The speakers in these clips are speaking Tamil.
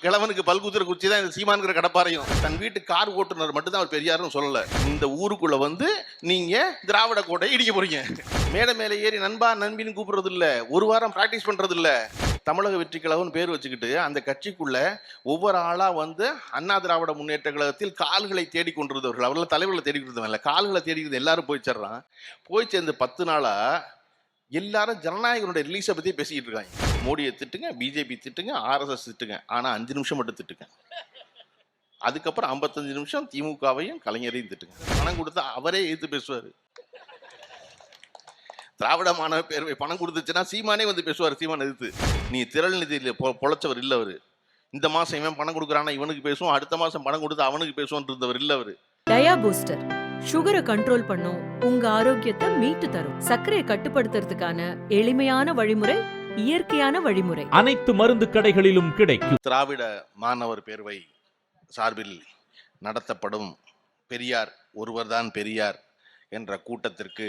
கிழவனுக்கு பல்குத்துற குச்சி தான் இந்த சீமான்கிற கடப்பாரையும். தன் வீட்டு கார் ஓட்டுநர் மட்டும்தான் அவர் பெரியார்னு சொல்லல. இந்த ஊருக்குள்ள வந்து நீங்க திராவிட கோட்டையை இடிக்க போறீங்க. மேடை மேலே ஏறி நண்பா நண்பின்னு கூப்பிடுறது இல்ல, ஒரு வாரம் பிராக்டிஸ் பண்றது இல்ல. தமிழக வெற்றி கழகம் பேர் வச்சுக்கிட்டு அந்த கட்சிக்குள்ள ஒவ்வொரு ஆளா வந்து அண்ணா திராவிட முன்னேற்ற கழகத்தில் கால்களை தேடிக்கொண்டிருந்தவர்கள், அவர்கள் தலைவர்களை தேடிக்கிட்டு இல்ல, கால்களை தேடிக்கிறது எல்லாரும் போய் சேர்றான். போய் சேர்ந்து 10 நாளா எல்லாரும் ஜனநாயகனுடைய ரிலீஸை பத்தி பேசிக்கிட்டு இருக்காங்க. மோடியை திட்டுங்க, பிஜேபி திட்டுங்க, ஆர்எஸ்எஸ் திட்டுங்க, ஆனா 5 நிமிஷம் மட்டும் திட்டுங்க. அதுக்கப்புறம் 55 நிமிஷம் திமுகவையும் கலைஞரையும் திட்டுங்க. பணம் கொடுத்தா அவரே எதிர்த்து பேசுவாரு. திராவிட மாணவ பேரவை பணம் கொடுத்துச்சுன்னா சீமானே வந்து பேசுவார். சீமான் எதிர்த்து, நீ திரள் நிதியில் பொழைச்சவர் இல்ல அவரு. இந்த மாசம் இவன் பணம் கொடுக்குறானா இவனுக்கு பேசுவோம், அடுத்த மாசம் பணம் கொடுத்து அவனுக்கு பேசுவோம் இருந்தவர் இல்ல அவரு. டயா பூஸ்டர் சுகரை கண்ட்ரோல் பண்ணும், உங்க ஆரோக்கியத்தை மீட்டு தரும். சர்க்கரையை கட்டுப்படுத்துறதுக்கான எளிமையான வழிமுறை, இயற்கையான வழிமுறை. அனைத்து மருந்து கடைகளிலும் கிடைக்கும். திராவிட மாணவர் பேரவை சார்பில் நடத்தப்படும் பெரியார் ஒருவர்தான் பெரியார் என்ற கூட்டத்திற்கு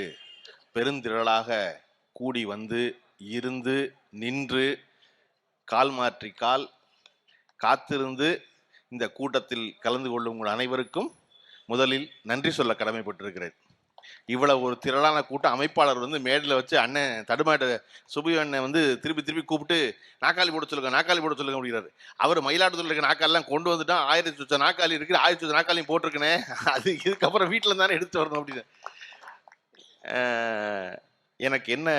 பெருந்திரளாக கூடி வந்து இருந்து நின்று கால் மாற்றி கால் காத்திருந்து இந்த கூட்டத்தில் கலந்து கொள்ளும் உங்கள் அனைவருக்கும் முதலில் நன்றி சொல்ல கடமைப்பட்டிருக்கிறேன். இவ்வளவு ஒரு திரளான கூட்டம் அமைப்பாளர் வந்து மேடையில் வச்சு அண்ணன் தடுமாட்ட சுபி அண்ணன் வந்து திருப்பி திருப்பி கூப்பிட்டு நாக்காளி போட சொல்லுங்க, நாக்காளி போட சொல்லுங்க அப்படிங்கிறாரு. அவர் மயிலாடுதுறையில் இருக்க நாக்காலாம் கொண்டு வந்துட்டான். 1000 சொச்ச நாக்காளி இருக்கு, 1000 சொச்ச நாக்காளியும் போட்டிருக்கனே, அது இதுக்கப்புறம் வீட்டில் தானே எடுத்து வரணும் அப்படின்னு. எனக்கு என்ன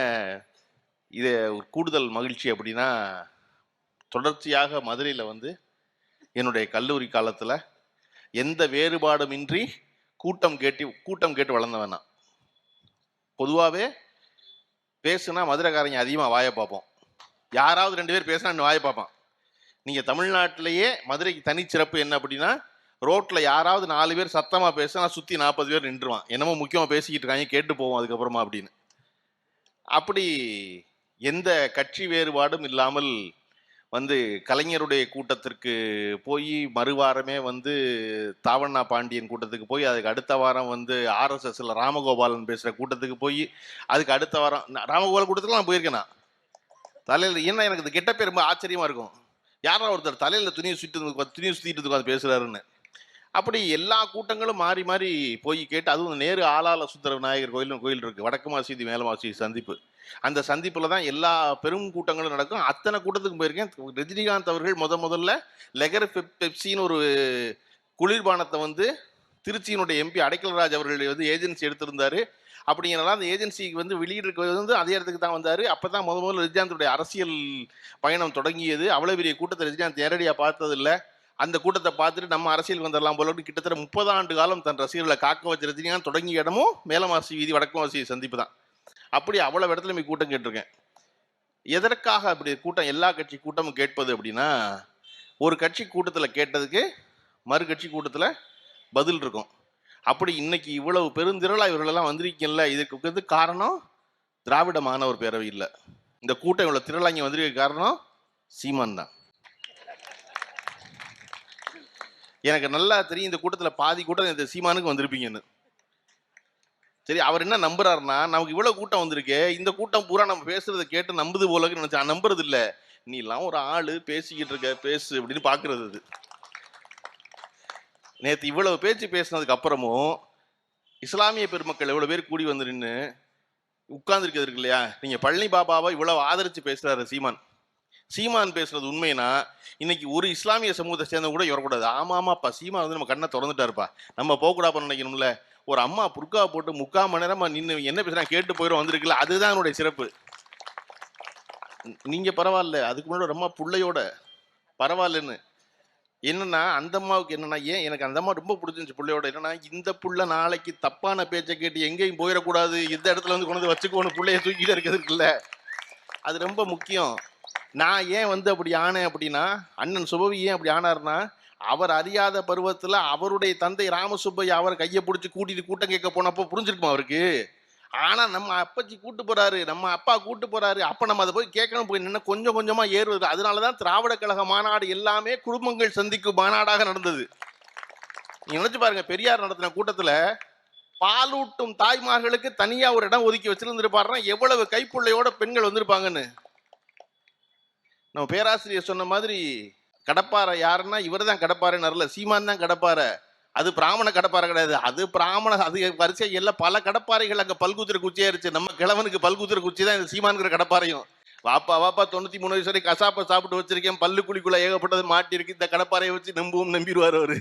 இது ஒரு கூடுதல் மகிழ்ச்சி அப்படின்னா, தொடர்ச்சியாக மதுரையில் வந்து என்னுடைய கல்லூரி காலத்தில் எந்த வேறுபாடுமின்றி கூட்டம் கேட்டு வளர்ந்தவன் நான். பொதுவாகவே பேசுனா மதுரைக்காரங்க அதிகமாக வாயை பார்ப்போம். யாராவது 2 பேர் பேசினா வாயை பார்ப்பான். நீங்கள் தமிழ்நாட்டிலேயே மதுரைக்கு தனிச்சிறப்பு என்ன அப்படின்னா, ரோட்டில் யாராவது 4 பேர் சத்தமாக பேசினா சுற்றி 40 பேர் நின்றுவான். என்னமோ முக்கியமாக பேசிக்கிட்டு இருக்காங்க, கேட்டு போவோம் அதுக்கப்புறமா அப்படின்னு. அப்படி எந்த கட்சி வேறுபாடும் இல்லாமல் வந்து கலைஞருடைய கூட்டத்திற்கு போய் மறுவாரமே வந்து தாவண்ணா பாண்டியன் கூட்டத்துக்கு போய், அதுக்கு அடுத்த வாரம் வந்து ஆர்எஸ்எஸ்ல ராமகோபாலன் பேசுகிற கூட்டத்துக்கு போய், அதுக்கு அடுத்த வாரம் ராமகோபால் கூட்டத்துக்கு நான் போயிருக்கேன். நான் தலையில் என்ன எனக்கு இது கெட்ட பேர் ரொம்ப ஆச்சரியமா இருக்கும். யாரா ஒருத்தர் தலையில் துணியை சுற்றிட்டு உட்காந்து பேசுறாருன்னு. அப்படி எல்லா கூட்டங்களும் மாறி மாறி போய் கேட்டு, அதுவும் நேரு ஆளால சுந்தர விநாயகர் கோயில் இருக்கு, வடக்கு மாசீதி மேல மாசீதி சந்திப்பு. அந்த சந்திப்புல தான் எல்லா பெரும் கூட்டங்களும் நடக்கும். அத்தனை கூட்டத்துக்கு போயிருக்கேன். ரஜினிகாந்த் அவர்கள் முதல்ல லெகர் பெப்சின்னு ஒரு குளிர்பானத்தை வந்து திருச்சியினுடைய எம்பி அடைக்கலராஜ் அவர்கள் வந்து ஏஜென்சி எடுத்திருந்தாரு. அப்படிங்கிறனால அந்த ஏஜென்சிக்கு வந்து வெளியிட்டு வந்து அதே இடத்துக்கு தான் வந்தாரு. அப்பதான் முதல்ல ரஜினிகாந்துடைய அரசியல் பயணம் தொடங்கியது. அவ்வளவு பெரிய கூட்டத்தை ரஜினிகாந்த் நேரடியாக பார்த்தது இல்லை. அந்த கூட்டத்தை பார்த்துட்டு நம்ம அரசியல் வந்துடலாம் போல கிட்டத்தட்ட 30 ஆண்டு காலம் தன் ரசிகர்களை காக்க வச்ச ரஜினிகாந்த் தொடங்கிய இடமும் மேலமாசி வீதி வடக்கு மாசி சந்திப்பு தான். அப்படி அவ்வளவு இடத்துல போய் கூட்டம் கேட்டிருக்கேன். எதற்காக அப்படி கூட்டம், எல்லா கட்சி கூட்டமும் கேட்பது அப்படின்னா, ஒரு கட்சி கூட்டத்தில் கேட்டதுக்கு மறு கட்சி கூட்டத்தில் பதில் இருக்கும். அப்படி இன்னைக்கு இவ்வளவு பெருந்திரளா இவர்களெல்லாம் வந்திருக்கீங்கல்ல, இதுக்கு வந்து காரணம் திராவிட மாணவர் பேரவை இல்லை. இந்த கூட்டம் இவ்வளவு திரளா இங்கே வந்திருக்க காரணம் சீமான் தான். எனக்கு நல்லா தெரியும் இந்த கூட்டத்தில் பாதி கூட்டம் இந்த சீமானுக்கு வந்திருப்பீங்கன்னு. சரி, அவர் என்ன நம்புறாருன்னா, நமக்கு இவ்வளவு கூட்டம் வந்திருக்கு, இந்த கூட்டம் பூரா நம்ம பேசுறதை கேட்டு நம்புது போல நினைச்சா. நம்புறது இல்லை, நீ எல்லாம் ஒரு ஆளு பேசிக்கிட்டு இருக்க, பேசு அப்படின்னு பாக்குறது. அது நேற்று இவ்வளவு பேச்சு பேசினதுக்கு அப்புறமும் இஸ்லாமிய பெருமக்கள் எவ்வளவு பேர் கூடி வந்து நின்று உட்கார்ந்துருக்கிறது இருக்கு இல்லையா. நீங்க பழனி பாபாவை இவ்வளவு ஆதரிச்சு பேசுறாரு சீமான். சீமான் பேசுறது உண்மைனா இன்னைக்கு ஒரு இஸ்லாமிய சமூகத்தை சேர்ந்த கூட வரக்கூடாது. ஆமாப்பா, சீமான் வந்து நம்ம கண்ணை திறந்துட்டாருப்பா, நம்ம போகக்கூடாது நினைக்கணும்ல. ஒரு அம்மா புர்கா போட்டு 3/4 மணி நேரமா நின்று என்ன பேசுறாங்க கேட்டு போயிடும் வந்திருக்குல்ல, அதுதான் என்னுடைய சிறப்பு. நீங்க பரவாயில்ல, அதுக்கு முன்னாடி ரொம்ப புள்ளையோட பரவாயில்லன்னு. என்னன்னா அந்த அம்மாவுக்கு என்னன்னா, ஏன் எனக்கு அந்த அம்மா ரொம்ப பிடிச்சிருந்துச்சு புள்ளையோட. என்னன்னா, இந்த புள்ள நாளைக்கு தப்பான பேச்சை கேட்டு எங்கேயும் போயிடக்கூடாது, இந்த இடத்துல வந்து கொண்டு வந்து வச்சுக்கோன்னு பிள்ளைய தூக்கிட்டு இருக்கிறது இருக்குல்ல, அது ரொம்ப முக்கியம். நான் ஏன் வந்து அப்படி ஆனேன் அப்படின்னா, அண்ணன் சுபவி ஏன் அப்படி ஆனார்னா, அவர் அறியாத பருவத்தில் அவருடைய தந்தை ராமசுப்பையா அவர் கையை பிடிச்சி கூட்டிட்டு கூட்டம் கேட்க போனப்போ புரிஞ்சிருக்குமா அவருக்கு. ஆனா நம்ம அப்பச்சி கூட்டு போறாரு, நம்ம அப்பா கூட்டு போறாரு, அப்ப நம்ம அதை போய் கேட்கணும், போய் நின்று கொஞ்சம் கொஞ்சமா ஏறுவது. அதனாலதான் திராவிட கழக மாநாடு எல்லாமே குடும்பங்கள் சந்திக்கும் மாநாடாக நடந்தது. நீங்க நினைச்சு பாருங்க, பெரியார் நடத்தின கூட்டத்துல பாலூட்டும் தாய்மார்களுக்கு தனியா ஒரு இடம் ஒதுக்கி வச்சிருந்துருப்பாருன்னா எவ்வளவு கைப்புள்ளையோட பெண்கள் வந்திருப்பாங்கன்னு. நம்ம பேராசிரியர் சொன்ன மாதிரி கடப்பாறை யாருன்னா இவர் தான் கடப்பாறைன்னு சீமான் தான் கடப்பாறை. அது பிராமண கடப்பாறை கிடையாது, அது பிராமண அது வரிசை எல்லாம் பல கடப்பாறைகள் அங்கே பல்குத்திர குச்சியாயிருச்சு. நம்ம கிழவனுக்கு பல்குத்திர குச்சி தான் இந்த சீமான்கிற கடப்பாறையும். வாப்பா 93 வயசு வரை கசாப்பை சாப்பிட்டு வச்சிருக்கேன், பல்லு குழிக்குள்ள ஏகப்பட்டது மாட்டிருக்கு, இந்த கடப்பாறையை வச்சு நம்பிடுவார் அவரு.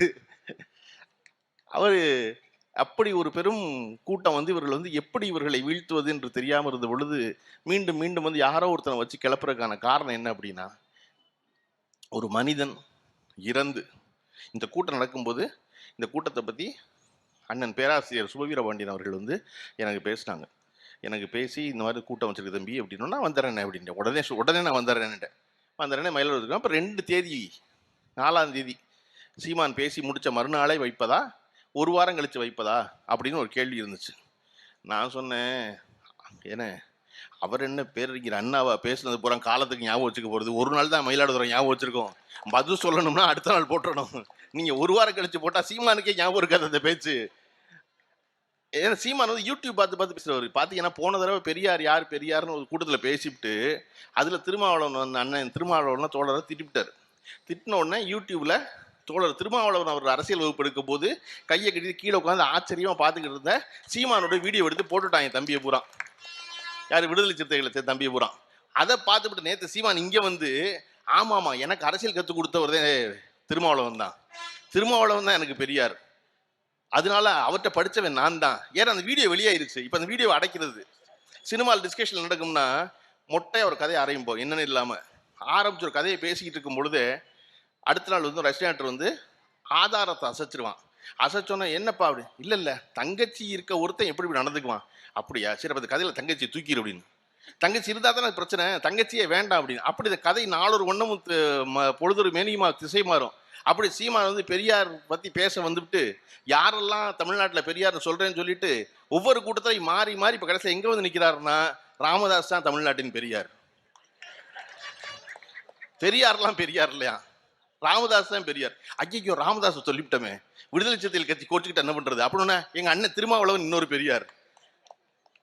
அப்படி ஒரு பெரும் கூட்டம் இவர்கள் எப்படி இவர்களை வீழ்த்துவது என்று தெரியாமல் இருந்த பொழுது மீண்டும் மீண்டும் யாரோ ஒருத்தனை வச்சு கிளப்புறதுக்கான காரணம் என்ன அப்படின்னா, ஒரு மனிதன் இறந்து இந்த கூட்டம் நடக்கும்போது இந்த கூட்டத்தை பற்றி அண்ணன் பேராசிரியர் சுபவீர பாண்டியன் அவர்கள் எனக்கு பேசினாங்க. எனக்கு பேசி இந்த மாதிரி கூட்டம் வச்சிருக்கு தம்பி அப்படின்னா, நான் வந்துடுறேன் அப்படின்ட்டு உடனே நான் வந்துடுறேனே மயிலாடுதுறை இருக்கேன். அப்போ 2 தேதி 4ஆம் தேதி சீமான் பேசி முடித்த மறுநாளே வைப்பதா, ஒரு வாரம் கழித்து வைப்பதா அப்படின்னு ஒரு கேள்வி இருந்துச்சு. நான் சொன்னேன், ஏன்னா அவர் என்ன பேரறிஞர் அண்ணாவா பேசுனது பூரா காலத்துக்கு ஞாபகம் வச்சுக்க போகிறது, ஒரு நாள் தான் மயிலாடுதுறை ஞாபகம் வச்சுருக்கோம், பதில் சொல்லணும்னா அடுத்த நாள் போட்டுடணும். நீங்கள் ஒரு வாரம் கழிச்சு போட்டால் சீமானுக்கே ஞாபகம் இருக்காது அந்த பேச்சு. ஏன்னா சீமான் யூடியூப் பார்த்து பேசுகிறவர். பார்த்தீங்கன்னா போன தடவை பெரியார் யார் பெரியார்னு ஒரு கூட்டத்தில் பேசிவிட்டு அதில் திருமாவளவன் அண்ணன் திருமாவளவன் தோழரை திட்டிவிட்டார். திட்டின உடனே யூடியூப்பில் தோழர் திருமாவளவன் அவர் அரசியல் வகுப்பு எடுக்கும் போது கையை கட்டி கீழே உட்காந்து ஆச்சரியமாக பார்த்துக்கிட்டு இருந்த சீமானோட வீடியோ எடுத்து போட்டுட்டாங்க தம்பியை பூரா. யார் விடுதலை சிறுத்தைகளை தம்பியை பூரா. அதை பார்த்துவிட்டு நேற்று சீமான் இங்கே ஆமாம் எனக்கு அரசியல் கற்றுக் கொடுத்தவர் திருமாவளவன் தான், திருமாவளவன் தான் எனக்கு பெரியார், அதனால அவர்கிட்ட படித்தவன் நான் தான். ஏன்னா அந்த வீடியோ வெளியாயிருச்சு. இப்போ அந்த வீடியோ அடைக்கிறது சினிமாவில் டிஸ்கஷன் நடக்கும்னா மொட்டை ஒரு கதையை ஆரம்பிப்போம் என்னன்னு இல்லாமல் ஆரம்பிச்சு ஒரு கதையை பேசிக்கிட்டு இருக்கும் பொழுது அடுத்த நாள் ரெஸ்டாரண்ட் ஆதாரத்தை அசைச்சிருவான். அசைச்சோன்னா என்னப்பா அப்படி இல்லை தங்கச்சி இருக்க ஒருத்தன் எப்படி இப்படி நடந்துக்குவான், அப்படியா சரி அப்போ இந்த கதையில் தங்கச்சி தூக்கிடு அப்படின்னு. தங்கச்சி இருந்தால் தானே பிரச்சனை, தங்கச்சியே வேண்டாம் அப்படின்னு. அப்படி இந்த கதை நாளொரு ஒன்றும் பொழுதொரு மேனியுமா திசை மாறும். அப்படி சீமான் பெரியார் பற்றி பேச வந்துவிட்டு யாரெல்லாம் தமிழ்நாட்டில் பெரியார்னு சொல்கிறேன்னு சொல்லிட்டு ஒவ்வொரு கூட்டத்தையும் மாறி மாறி இப்போ கடைசியில் எங்கே நிற்கிறாருன்னா ராமதாஸ் தான் தமிழ்நாட்டின் பெரியார். பெரியார்லாம் பெரியார் இல்லையா, ராமதாஸ் தான் பெரியார். ஐயோ ராமதாஸ் சொல்லிவிட்டோமே, விடுதலை சிறுத்தைகள் கட்சி கோச்சுக்கிட்டு என்ன பண்ணுறது அப்படின்னா எங்கள் அண்ணன் திருமாவளவன் இன்னொரு பெரியார்.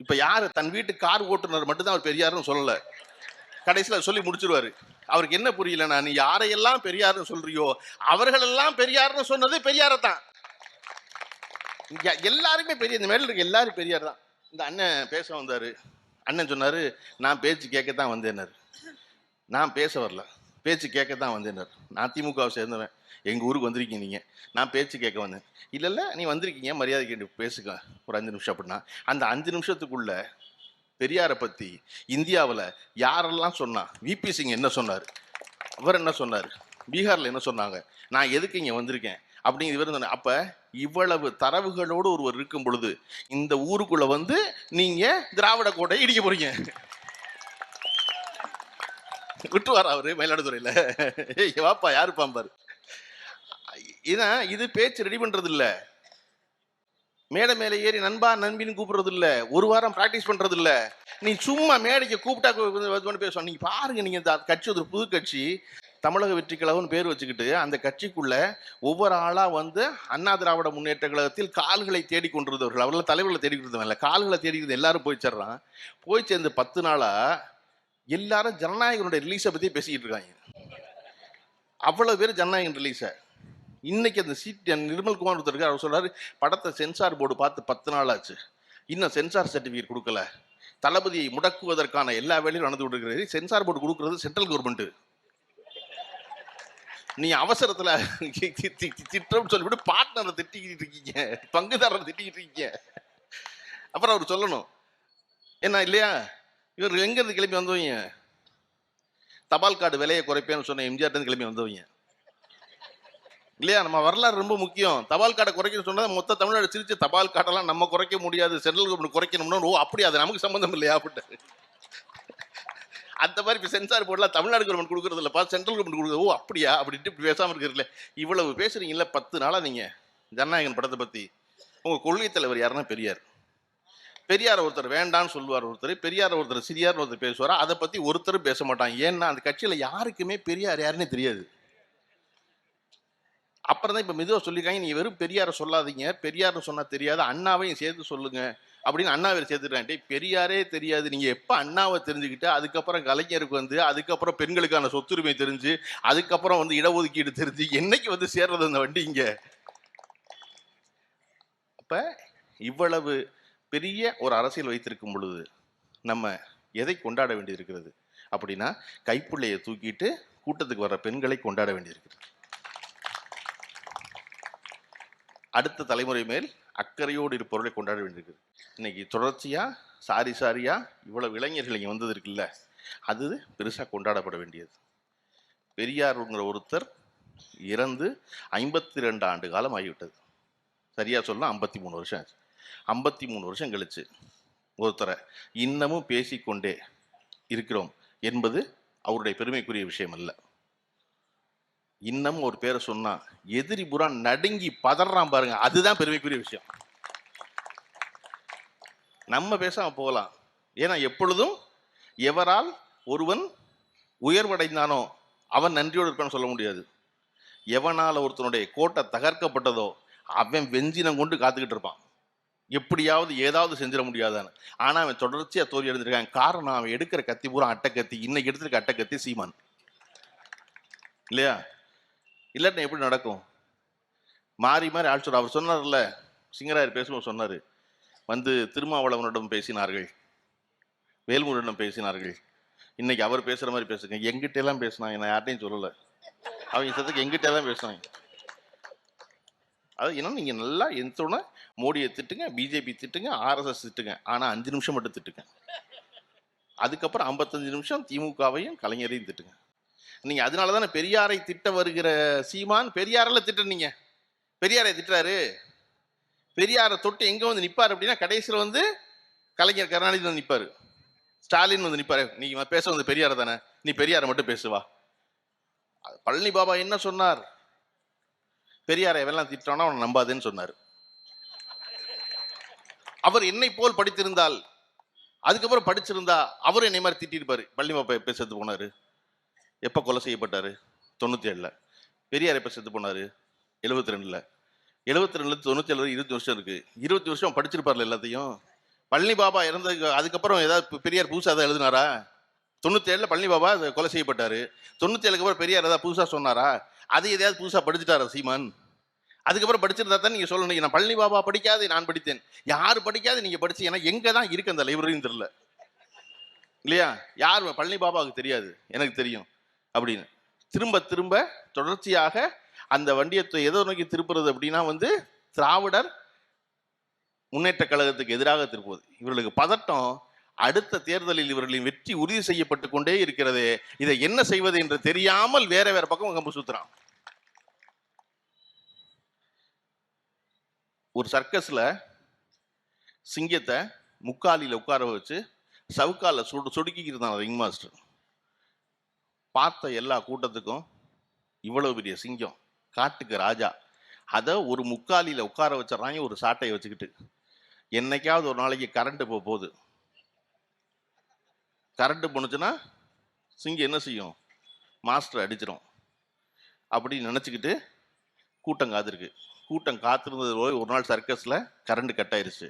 இப்போ யார் தன் வீட்டு கார் ஓட்டுநர் மட்டும்தான் அவர் பெரியார்னு சொல்லலை, கடைசியில் சொல்லி முடிச்சிருவாரு. அவருக்கு என்ன புரியலன்னா, நீ யாரையெல்லாம் பெரியார்னு சொல்றியோ அவர்களெல்லாம் பெரியார்னு சொன்னது பெரியாரத்தான். எல்லாருமே பெரிய இந்த மேல இருக்க எல்லாரும் பெரியார் தான். இந்த அண்ணன் பேச வந்தாரு, அண்ணன் சொன்னாரு நான் பேச்சு கேட்கத்தான் வந்தேன்னாரு. நான் பேச வரல, பேச்சு கேட்கத்தான் வந்தேன்னாரு. நான் திமுகவை சேர்ந்தவன், எங்கள் ஊருக்கு வந்திருக்கீங்க நீங்கள், நான் பேச்சு கேட்க வந்தேன். இல்லை நீ வந்திருக்கீங்க மரியாதை கேட்டு பேசுங்க ஒரு 5 நிமிஷம் அப்படின்னா அந்த 5 நிமிஷத்துக்குள்ள பெரியாரை பற்றி இந்தியாவில் யாரெல்லாம் சொன்னா, விபி சிங் என்ன சொன்னார், அவர் என்ன சொன்னார், பீகாரில் என்ன சொன்னாங்க, நான் எதுக்கு இங்கே வந்திருக்கேன் அப்படிங்கிற இவர் சொன்ன. அப்போ இவ்வளவு தரவுகளோடு ஒருவர் இருக்கும் பொழுது இந்த ஊருக்குள்ள நீங்கள் திராவிட கோட்டையை இடிக்க போறீங்க. விட்டுவார் அவரு மயிலாடுதுறையில், ஏய் வாப்பா யாரு பாம்பாரு. இது பேச்சு ரெடி பண்றது இல்லை, மேடை மேலே ஏறி நண்பா நண்பின்னு கூப்பிடுறது இல்லை, ஒரு வாரம் ப்ராக்டிஸ் பண்றது இல்லை. நீ சும்மா மேடைக்கு கூப்பிட்டா பேசுவோம். நீங்க பாருங்க, நீங்க இந்த கட்சி ஒரு புது கட்சி தமிழக வெற்றி கழகம்னு பேர் வச்சுக்கிட்டு அந்த கட்சிக்குள்ள ஒவ்வொரு ஆளா அண்ணா திராவிட முன்னேற்ற கழகத்தில் கால்களை தேடி கொண்டிருந்தவர்கள், அவர்கள் தலைவர்களை தேடி கொடுத்தவங்க கால்களை தேடிக்கிறது எல்லாரும் போய் சேர்றான். போய் சேர்ந்து 10 நாளா எல்லாரும் ஜனநாயகனுடைய ரிலீஸை பத்தி பேசிக்கிட்டு இருக்காங்க. அவ்வளவு பேர் ஜனநாயகன் ரிலீஸை. இன்னைக்கு அந்த நிர்மல் குமார் ஒருத்தர் இருக்கார், அவர் சொல்றாரு படத்தை சென்சார் போர்டு பார்த்து 10 நாள் ஆச்சு, இன்னும் சென்சார் சர்டிஃபிகேட் கொடுக்கல, தளபதியை முடக்குவதற்கான எல்லா வேலையும் நடந்து கொடுக்குறது, சென்சார் போர்டு கொடுக்கறது சென்ட்ரல் கவர்மெண்ட், நீ அவசரத்துல திட்டம் சொல்லிவிட்டு பார்ட்னரை திட்டிக்கிட்டு இருக்கீங்க, பங்குதாரரை திட்டிக்கிட்டு இருக்கீங்க. அப்புறம் அவர் சொல்லணும் என்ன இல்லையா, இவர் எங்க இருந்து கிளம்பி வந்தவங்க, தபால் கார்டு விலையை குறைப்பேன்னு சொன்ன எம்ஜிஆர் கிளம்பி வந்தவங்க இல்லையா. நம்ம வரலாறு ரொம்ப முக்கியம். தபால் கார்டை குறைக்கணும்னு சொன்னா மொத்த தமிழ்நாடு சிரிச்சு தபால் கார்டெல்லாம் நம்ம குறைக்க முடியாது, சென்ட்ரல் கவர்மெண்ட் குறைக்கணும்னா ஓ அப்படி அது நமக்கு சம்பந்தம் இல்லையா அப்படின்ட்டு. அந்த மாதிரி இப்போ சென்சார் போர்டெலாம் தமிழ்நாடு கவர்மெண்ட் கொடுக்குறது இல்லைப்பா, சென்ட்ரல் கவர்மெண்ட் கொடுக்குறது. ஓ அப்படியா அப்படின்ட்டு இப்படி பேசாமல் இருக்கிறீங்களே. இவ்வளவு பேசுறீங்களா 10 நாளாக நீங்கள் ஜனநாயகன் படத்தை பற்றி. உங்கள் கொள்கை தலைவர் யாருன்னா பெரியார். பெரியார் ஒருத்தர் வேண்டான்னு சொல்லுவார், ஒருத்தர் பெரியார் ஒருத்தர் சிறியார்னு ஒருத்தர் பேசுவார். அதை பற்றி ஒருத்தரும் பேச மாட்டாங்க. ஏன்னா அந்த கட்சியில் யாருக்குமே பெரியார் யாருன்னே தெரியாது. அப்புறம் தான் இப்போ மெதுவாக சொல்லியிருக்காங்க, நீங்கள் வெறும் பெரியாரை சொல்லாதீங்க, பெரியார்னு சொன்னால் தெரியாது, அண்ணாவையும் சேர்த்து சொல்லுங்க அப்படின்னு அண்ணாவை சேர்த்துட்டான். டேய் பெரியாரே தெரியாது, நீங்க எப்ப அண்ணாவை தெரிஞ்சுக்கிட்டு அதுக்கப்புறம் கலைஞருக்கு வந்து அதுக்கப்புறம் பெண்களுக்கான சொத்துரிமை தெரிஞ்சு அதுக்கப்புறம் வந்து இடஒதுக்கீடு தெரிஞ்சு என்னைக்கு வந்து சேர்றது அந்த வண்டி இங்க? அப்ப இவ்வளவு பெரிய ஒரு அரசியல் வைத்திருக்கும் பொழுது நம்ம எதை கொண்டாட வேண்டியிருக்கிறது அப்படின்னா, கைப்பிள்ளையை தூக்கிட்டு கூட்டத்துக்கு வர்ற பெண்களை கொண்டாட வேண்டியிருக்கிறது. அடுத்த தலைமுறை மேல் அக்கறையோடு இருப்பவர்களை கொண்டாட வேண்டியிருக்குது. இன்னைக்கு தொடர்ச்சியா சாரியா இவ்வளவு இளைஞர்கள் இங்க வந்தது இருக்குல்ல, அது பெருசா கொண்டாடப்பட வேண்டியது. பெரியாருங்கிற ஒருத்தர் இறந்து 52 ஆண்டு காலம் ஆகிவிட்டது. சரியா சொல்ல 53 வருஷம் ஆச்சு. 53 வருஷம் கழிச்சு ஒருத்தரை இன்னமும் பேசிக்கொண்டே இருக்கிறோம் என்பது அவருடைய பெருமைக்குரிய விஷயம் அல்ல. இன்னமும் ஒரு பேரை சொன்னா எதிரி புறா நடுங்கி பதறான் பாருங்க, அதுதான் பெருமைக்குரிய விஷயம். நம்ம பேசாம போகலாம். ஏன்னா எப்பொழுதும் எவரால் ஒருவன் உயர்வடைந்தானோ அவன் நன்றியோடு இருப்பான்னு சொல்ல முடியாது. எவனால ஒருத்தனுடைய கோட்டை தகர்க்கப்பட்டதோ அவன் வெஞ்சினம் கொண்டு காத்துக்கிட்டு இருப்பான், எப்படியாவது ஏதாவது செஞ்சிட முடியாதான்னு. ஆனா அவன் தொடர்ச்சியா தோல்வி அடைஞ்சிருக்கான். காரணம், அவன் எடுக்கிற கத்தி பூரா அட்டக்கத்தி. இன்னைக்கு எடுத்திருக்க அட்டக்கத்தி சீமான் இல்லையா? இல்லாட்டி எப்படி நடக்கும்? மாறி மாறி ஆள் சொல்ற. அவர் சொன்னார்ல, சிங்கராயர் பேசும்போது சொன்னாரு, வந்து திருமாவளவனிடம் பேசினார்கள், வேல்முருகனிடம் பேசினார்கள். இன்னைக்கு அவர் பேசுற மாதிரி பேசுங்க. எங்கிட்ட எல்லாம் பேசினாங்க, நான் யார்ட்டையும் சொல்லல. அவங்க சத்துக்கு எங்கிட்ட எல்லாம் பேசினாங்க. அது என்ன, நீங்க நல்லா எந்தோட மோடியை திட்டுங்க, பிஜேபி திட்டுங்க, ஆர்எஸ்எஸ் திட்டுங்க, ஆனா 5 நிமிஷம் மட்டும் திட்டுங்க. அதுக்கப்புறம் 55 நிமிஷம் திமுகவையும் கலைஞரையும் திட்டுங்க. நீங்க அதனாலதானே பெரியாரை திட்ட வருகிற சீமான் பெரியாரில் திட்டுறீங்க. பெரியாரை திட்டுறாரு, பெரியாரை தொட்டு எங்க வந்து நிப்பாரு அப்படின்னா கடைசியில் வந்து கலைஞர் கருணாநிதி வந்து நிப்பாரு, ஸ்டாலின் வந்து நிப்பாரு. நீங்க பேச வந்து பெரியார தானே, நீ பெரியாரை மட்டும் பேசுவா. பழனி பாபா என்ன சொன்னார்? பெரியாரை எவெல்லாம் திட்டானோ அவனை நம்பாதுன்னு சொன்னார். அவர் என்னை போல் படித்திருந்தால், அதுக்கப்புறம் படிச்சிருந்தா அவர் என்னை மாதிரி திட்டிருப்பாரு. பழனி பாபா எப்ப செத்து போனாரு? எப்ப கொலை செய்யப்பட்டாரு? 97ல. பெரியார் எப்ப செத்து போனாரு? 72ல. 72ல 97 20 வருஷம் இருக்கு. 20 வருஷம் படிச்சிருப்பார்ல எல்லாத்தையும். பழனி பாபா இறந்ததுக்கு அதுக்கப்புறம் ஏதாவது பெரியார் புதுசா ஏதாவது எழுதினாரா? 97ல பழனி பாபா கொலை செய்யப்பட்டாரு. 97க்கு அப்புறம் பெரியார் ஏதாவது புதுசா சொன்னாரா? அது எதையாவது புதுசா படிச்சுட்டாரா சீமான்? அதுக்கப்புறம் படிச்சிருந்தா தான் நீங்க சொல்லணும், நான் பழனி பாபா படிக்காது நான் படித்தேன். யாரு படிக்காது நீங்க படிச்சு? ஏன்னா எங்க தான் இருக்கு அந்த லைப்ரரின்னு தெரியல இல்லையா? யார் பழனி பாபாவுக்கு தெரியாது, எனக்கு தெரியும் அப்படின்னு திரும்ப திரும்ப தொடர்ச்சியாக அந்த வண்டியத்தை எதோ நோக்கி திருப்புறது அப்படின்னா வந்து திராவிடர் முன்னேற்ற கழகத்துக்கு எதிராக திருப்புவது. இவர்களுக்கு பதட்டம், அடுத்த தேர்தலில் இவர்களின் வெற்றி உறுதி செய்யப்பட்டு கொண்டே இருக்கிறது. இதை என்ன செய்வது என்று தெரியாமல் வேற வேற பக்கம் கம்பு சுத்துறான். ஒரு சர்க்கஸ்ல சிங்கத்தை முக்காலில உட்கார வச்சு சவுக்கால சொடுக்கிட்டு இருந்தான் ரிங் மாஸ்டர். பார்த்த எல்லா கூட்டத்துக்கும் இவ்வளவு பெரிய சிங்கம், காட்டுக்கு ராஜா, அதை ஒரு முக்காலில உட்கார வச்சிடறாங்க ஒரு சாட்டையை வச்சுக்கிட்டு. என்னைக்காவது ஒரு நாளைக்கு கரண்ட் போகுது, கரண்ட் போனுச்சுன்னா சிங்கம் என்ன செய்யும்? மாஸ்டர் அடிச்சிடும் அப்படின்னு நினச்சிக்கிட்டு கூட்டம் காத்திருக்கு. கூட்டம் காத்திருந்தது போய் ஒரு நாள் சர்க்கஸில் கரண்ட் கட் ஆயிருச்சு.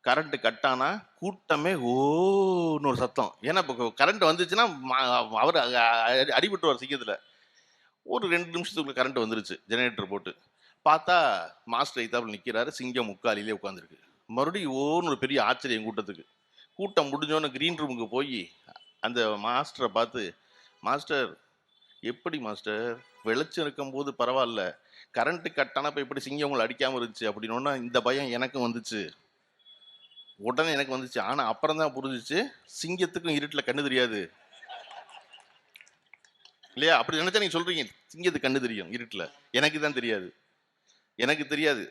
கரண்ட் கட்டானா கூட்டமே ஓன்னு ஒரு சத்தம். ஏன்னா இப்போ கரண்ட் வந்துச்சுன்னா அவர் அடிபட்டுவார் சிங்கத்தில். ஒரு 2 நிமிஷத்துக்குள்ள கரண்ட் வந்துருச்சு ஜெனரேட்டர் போட்டு. பார்த்தா மாஸ்டர் ஐத்தாப்பில் நிற்கிறாரு, சிங்கம் முக்காலிலே உட்காந்துருக்கு. மறுபடியும் ஓன்னு ஒரு பெரிய ஆச்சரியம் கூட்டத்துக்கு. கூட்டம் முடிஞ்சோன்னு கிரீன் ரூமுக்கு போய் அந்த மாஸ்டரை பார்த்து, மாஸ்டர் எப்படி மாஸ்டர், வெளிச்சம் இருக்கும் போது பரவாயில்ல, கரண்ட் கட்டானப்ப இப்படி சிங்கம் உங்களை அடிக்காமல் இருந்துச்சு அப்படின்னா இந்த பயம் எனக்கும் வந்துச்சு, உடனே எனக்கு வந்துச்சு. ஆனால் அப்புறம் தான் புரிஞ்சிச்சு, சிங்கத்துக்கும் இருட்டில் கண்ணு தெரியாது இல்லையா? அப்படி நினைச்சா நீங்க சொல்றீங்க சிங்கத்துக்கு கண்ணு தெரியும் இருட்டில், எனக்கு தான் தெரியாது, எனக்கு தெரியாது,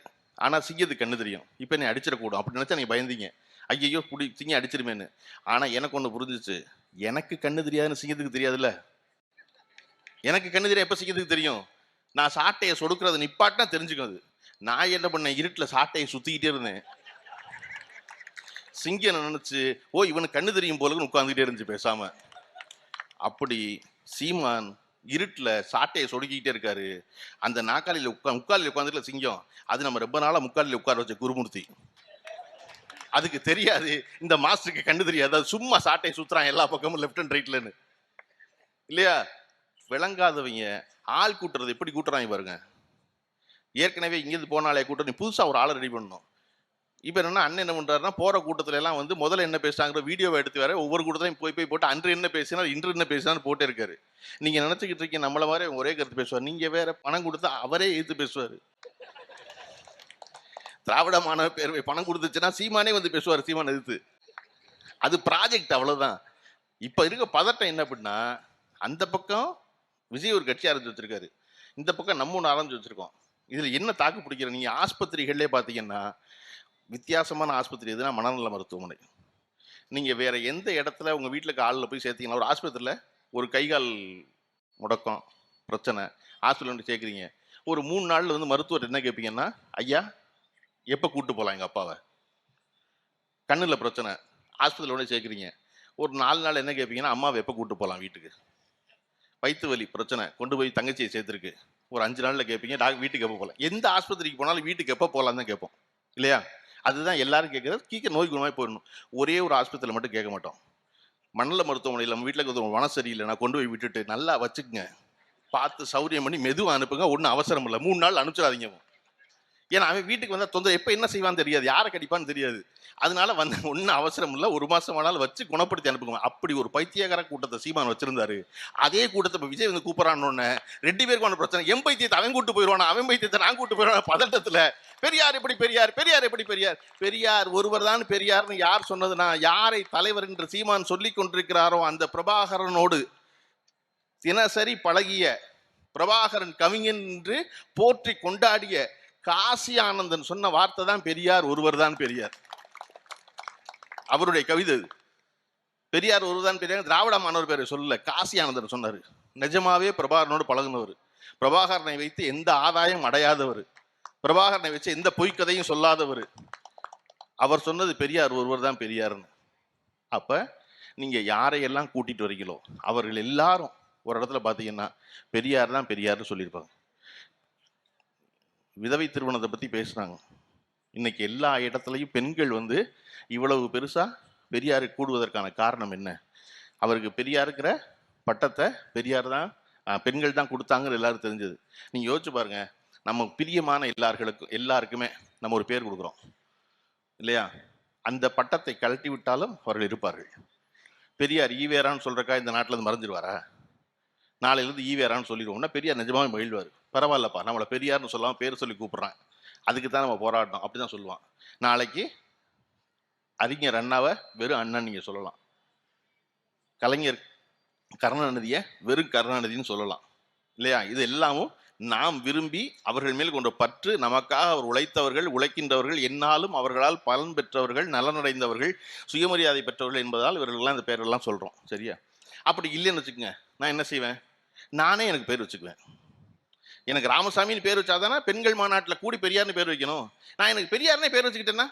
ஆனால் சிங்கத்துக்கு கண்ணு தெரியும். இப்போ நீ அடிச்சிடக்கூடும் அப்படி நினைச்சா நீங்க பயந்தீங்க, ஐயோ புடி சிங்கம் அடிச்சிருமேன்னு. ஆனால் எனக்கு ஒன்று புரிஞ்சிச்சு, எனக்கு கண்ணு தெரியாதுன்னு சிங்கத்துக்கு தெரியாதுல்ல. எனக்கு கண்ணு தெரியும் எப்போ சிங்கத்துக்கு தெரியும்? நான் சாட்டையை சொடுக்கிறத நிப்பாட்டினா தெரிஞ்சுக்கும் அது. நான் என்ன பண்ணேன், இருட்டில் சாட்டையை சுற்றிக்கிட்டே இருந்தேன். சிங்கம் நினைச்சு ஓ இவனுக்கு கண்ணு தெரியும் போலன்னு உட்காந்துக்கிட்டே இருந்துச்சு பேசாம. அப்படி சீமான் இருட்டில் சாட்டையை சொடுக்கிக்கிட்டே இருக்காரு. அந்த நாக்காளியில் முக்காலில் உட்காந்துக்கல சிங்கம், அது நம்ம ரொம்ப நாளாக முக்காலில் உட்கார வச்ச குருமூர்த்தி. அதுக்கு தெரியாது இந்த மாஸ்டருக்கு கண்ணு தெரியாது, அது சும்மா சாட்டை சுத்துறான் எல்லா பக்கமும் லெஃப்ட் அண்ட் ரைட்லன்னு. இல்லையா? விளங்காதவங்க ஆள் கூட்டுறது எப்படி கூட்டுறாங்க பாருங்க. ஏற்கனவே இங்கிருந்து போனாலே கூட்டம், புதுசா ஒரு ஆளை ரெடி பண்ணணும். இப்ப என்னன்னா அண்ணன் என்ன பண்றாருன்னா, போற கூட்டத்துல எல்லாம் வந்து முதல்ல என்ன பேசுறாங்கிற வீடியோவை எடுத்து வேற ஒவ்வொரு கூட்டத்திலையும் போய் போட்டு அன்று என்ன பேசினார் இன்று என்ன பேசினார் போட்டே இருக்காரு. நீங்க நினைச்சுக்கிட்டு இருக்கீங்க நம்மள மாதிரி ஒரே கருத்து பேசுவார், நீங்க வேற பணம் கொடுத்தா அவரே எதிர்த்து பேசுவாரு. திராவிட மாணவ பேரவை பணம் கொடுத்துச்சுன்னா சீமானே வந்து பேசுவார் சீமான் எதிர்த்து. அது ப்ராஜெக்ட், அவ்வளவுதான். இப்ப இருக்க பதட்டம் என்ன அப்படின்னா, அந்த பக்கம் விஜய் ஒரு கட்சி ஆரம்பிச்சு வச்சிருக்காரு, இந்த பக்கம் நம்ம ஒன்று ஆரம்பிச்சு வச்சிருக்கோம். இதுல என்ன தாக்கு பிடிக்கிற, நீங்க ஆஸ்பத்திரிகள்லே பாத்தீங்கன்னா வித்தியாசமான ஆஸ்பத்திரி எதுனா மனநல மருத்துவமனை. நீங்க வேற எந்த இடத்துல உங்க வீட்டுக்கு ஆள்ல போய் சேர்த்தீங்கன்னா, ஒரு ஆஸ்பத்திரியில ஒரு கைகால் முடக்கம் பிரச்சனை ஹாஸ்பிட்டல் வந்து சேர்க்குறீங்க, ஒரு 3 நாள்ல வந்து மருத்துவர் என்ன கேட்பீங்கன்னா, ஐயா எப்ப கூட்டு போலாம் எங்க அப்பாவை. கண்ணுல பிரச்சனை ஹாஸ்பிட்டல் உடனே சேர்க்குறீங்க, ஒரு 4 நாள் என்ன கேட்பீங்கன்னா, அம்மாவை எப்ப கூட்டு போலாம் வீட்டுக்கு. வயிற்று வலி பிரச்சனை கொண்டு போய் தங்கச்சியை சேர்த்துருக்கு, ஒரு 5 நாள்ல கேட்பீங்க, டாக்டர் வீட்டுக்கு எப்போ போகலாம். எந்த ஆஸ்பத்திரிக்கு போனாலும் வீட்டுக்கு எப்போ போகலாம் தான் கேட்போம் இல்லையா? அதுதான் எல்லாரும் கேட்கறது. கீக்க நோய் குணமாய் போயிடணும். ஒரே ஒரு ஆஸ்பத்திரியில் மட்டும் கேட்க மாட்டோம். மணல மருத்துவமனையில் நம்ம வீட்டில் இருக்கிற மனம் சரியில்லை, நான் கொண்டு போய் விட்டுட்டு நல்லா வச்சுக்குங்க, பார்த்து சௌரியம் பண்ணி மெதுவாக அனுப்புங்க, ஒன்றும் அவசரம் இல்லை, 3 நாள் அனுப்பிச்சிடாதீங்க. ஏன்னா அவன் வீட்டுக்கு வந்தால் தொந்தரவு, எப்போ என்ன செய்வான்னு தெரியாது, யாரை கடிப்பான்னு தெரியாது. அதனால வந்து ஒன்றும் அவசரம் இல்லை, 1 மாசம் ஆனாலும் வச்சு குணப்படுத்தி அனுப்புங்க. அப்படி ஒரு பைத்தியகார கூட்டத்தை சீமான் வச்சிருந்தாரு. அதே கூட்டத்தை இப்போ விஜய் வந்து கூப்பிடறான்னு 2 பேருக்கான பிரச்சனை. என் பைத்தியத்தை அவன் கூட்டு போயிடுவானா, அவன் பைத்தியத்தை நான் கூட்டு போயிடுவான பதட்டத்தில். பெரியார் எப்படி பெரியார், பெரியார் எப்படி பெரியார், பெரியார் ஒருவர் தான் பெரியார்னு யார் சொன்னதுன்னா, யாரை தலைவர் என்று சீமான் சொல்லிக் கொண்டிருக்கிறாரோ அந்த பிரபாகரனோடு தினசரி பழகிய, பிரபாகரன் கவிஞன் என்று போற்றி கொண்டாடிய காசி ஆனந்தன் சொன்ன வார்த்தை தான் பெரியார் ஒருவர் தான் பெரியார். அவருடைய கவிதை பெரியார் ஒருவர் தான் பெரியார். திராவிட மாணவர் பேரை சொல்லல, காசி ஆனந்தன் சொன்னாரு. நிஜமாவே பிரபாகரனோடு பழகுனவர், பிரபாகரனை வைத்து எந்த ஆதாயம் அடையாதவர், பிரபாகரனை வச்சு எந்த பொய்க்கதையும் சொல்லாதவர். அவர் சொன்னது பெரியார் ஒருவர் தான் பெரியார்னு. அப்ப நீங்க யாரையெல்லாம் கூட்டிட்டு வரீங்களோ அவர்கள் எல்லாரும் ஒரு இடத்துல பாத்தீங்கன்னா பெரியார் தான் பெரியார்னு சொல்லியிருப்பாங்க. விதவை திருமணத்தை பத்தி பேசுறாங்க. இன்னைக்கு எல்லா இடத்துலையும் பெண்கள் வந்து இவ்வளவு பெருசா பெரியாரை கூடுவதற்கான காரணம் என்ன? அவருக்கு பெரியாருக்கிற பட்டத்தை பெரியார் தான் பெண்கள் தான் கொடுத்தாங்கன்னு எல்லாரும் தெரிஞ்சது. நீங்க யோசிச்சு பாருங்க, நம்ம பிரியமான எல்லாருக்குமே நம்ம ஒரு பேர் கொடுக்குறோம் இல்லையா? அந்த பட்டத்தை கழட்டி விட்டாலும் அவர்கள் இருப்பார்கள். பெரியார் ஈவேரான்னு சொல்றக்கா இந்த நாட்டில் இருந்து மறைஞ்சிருவாரா? நாளையிலிருந்து ஈவேரான்னு சொல்லிடுவோம்னா பெரியார் நிஜமாவே மகிழ்வார். பரவாயில்லப்பா, நம்மளை பெரியார்னு சொல்லாமல் பேர் சொல்லி கூப்பிட்றான், அதுக்கு தான் நம்ம போராடணும் அப்படிதான் சொல்லுவான். நாளைக்கு அறிஞர் அண்ணாவை வெறும் அண்ணன் நீங்க சொல்லலாம், கலைஞர் கருணாநிதியை வெறும் கருணாநிதினு சொல்லலாம் இல்லையா? இது எல்லாமும் நாம் விரும்பி அவர்கள் மேல் கொண்ட பற்று, நமக்காக அவர் உழைத்தவர்கள், உழைக்கின்றவர்கள், என்னாலும் அவர்களால் பலன் பெற்றவர்கள், நலனடைந்தவர்கள், சுயமரியாதை பெற்றவர்கள் என்பதால் இவர்கள்லாம் இந்த பேரெல்லாம் சொல்றோம். சரியா? அப்படி இல்லைன்னு வச்சுக்கோங்க, நான் என்ன செய்வேன், நானே எனக்கு பேர் வச்சுக்குவேன். எனக்கு ராமசாமின்னு பேர் வச்சாதானே பெண்கள் மாநாட்டில் கூடி பெரியார்னு பேர் வைக்கணும். நான் எனக்கு பெரியார்னே பேர் வச்சுக்கிட்டேன்னா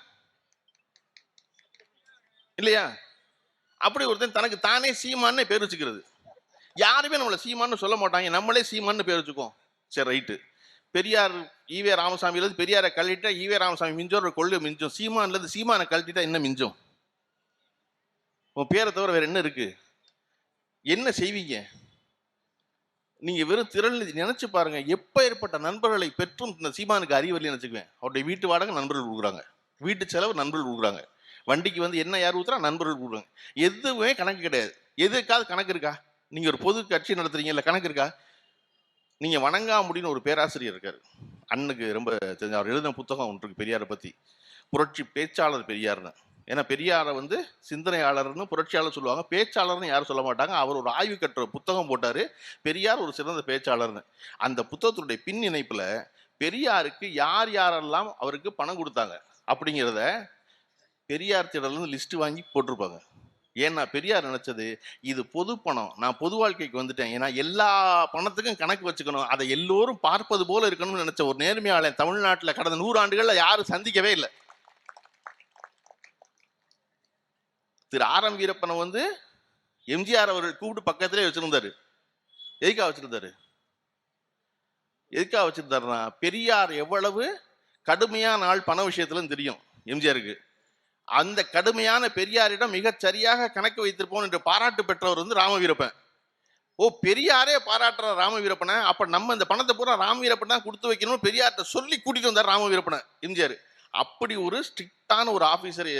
இல்லையா? அப்படி ஒருத்தன் தனக்கு தானே சீமானே பேர் வச்சுக்கிறது. யாருமே நம்மளை சீமான்னு சொல்ல மாட்டாங்க, நம்மளே சீமான்னு பேர் வச்சுக்கோம். சரி, ரைட்டு. பெரியார் ஈவே ராமசாமியிலேருந்து பெரியாரை கழட்டிட்டா ஈவே ராமசாமி மிஞ்சம், ஒரு கொள்கை மிஞ்சும். சீமான்லேருந்து சீமானை கழட்டிட்டா என்ன மிஞ்சும்? உன் பேரை தவிர வேற என்ன இருக்கு? என்ன செய்வீங்க நீங்க? வெறும் திரள் நினைச்சு பாருங்க, எப்ப ஏற்பட்ட நண்பர்களை பெற்றும் இந்த சீமானுக்கு அறிவறியை நினைச்சுக்குவேன். அவருடைய வீட்டு வாடகை நண்பர்கள் கொடுக்குறாங்க, வீட்டு செலவு நண்பர்கள் கொடுக்குறாங்க, வண்டிக்கு வந்து என்ன யார் ஊத்துறா நண்பர்கள் கொடுக்குறாங்க. எதுவுமே கணக்கு கிடையாது. எதுக்காவது கணக்கு இருக்கா? நீங்க ஒரு பொது கட்சி நடத்துறீங்க, இல்லை கணக்கு இருக்கா? நீங்க வணங்காமுடின்னு ஒரு பேராசிரியர் இருக்காரு, அண்ணனுக்கு ரொம்ப தெரிஞ்ச, அவர் எழுதின புத்தகம் ஒன்று இருக்கு பெரியாரை பத்தி, புரட்சி பேச்சாளர் பெரியார்னு. ஏன்னா பெரியாரை வந்து சிந்தனையாளர்னு புரட்சியாளர் சொல்லுவாங்க, பேச்சாளர்னு யாரும் சொல்ல மாட்டாங்க. அவர் ஒரு ஆய்வு கட்டுற புத்தகம் போட்டாரு, பெரியார் ஒரு சிறந்த பேச்சாளர்னு. அந்த புத்தகத்துடைய பின் இணைப்புல பெரியாருக்கு யார் யாரெல்லாம் அவருக்கு பணம் கொடுத்தாங்க அப்படிங்கிறத பெரியார் திடல்னு லிஸ்ட் வாங்கி போட்டிருப்பாங்க. ஏன்னா பெரியார் நினைச்சது, இது பொது பணம், நான் பொது வாழ்க்கைக்கு வந்துட்டேன், ஏன்னா எல்லா பணத்துக்கும் கணக்கு வச்சுக்கணும், அதை எல்லோரும் பார்ப்பது போல இருக்கணும்னு நினைச்ச ஒரு நேர்மையாளன் தமிழ்நாட்டில் கடந்த 100 ஆண்டுகள்ல யாரும் சந்திக்கவே இல்லை. திரு ஆர்.எம். வீரப்பனை வந்து எம்ஜிஆர் அவர்கள் கூப்பிட்டு பக்கத்திலே வச்சிருந்தாரு. எதுக்காக வச்சிருந்தாருன்னா, பெரியார் எவ்வளவு கடுமையான ஆள் பண விஷயத்துல தெரியும் எம்ஜிஆருக்கு. அந்த கடுமையான பெரியாரிடம் மிகச் சரியாக கணக்கு வைத்திருப்போம் என்று பாராட்டு பெற்றவர் வந்து ராமவீரப்பன். ஓ, பெரியாரே பாராட்டுற ராமவீரப்பனை, அப்ப நம்ம இந்த பணத்தை பூரா ராமவீரப்பன் தான் கொடுத்து வைக்கணும் பெரியார்கிட்ட சொல்லி கூட்டிட்டு வந்தார் ராமவீரப்பனை எம்ஜிஆர். அப்படி ஒரு ஸ்ட்ரிக்டான ஒரு ஆபீசர்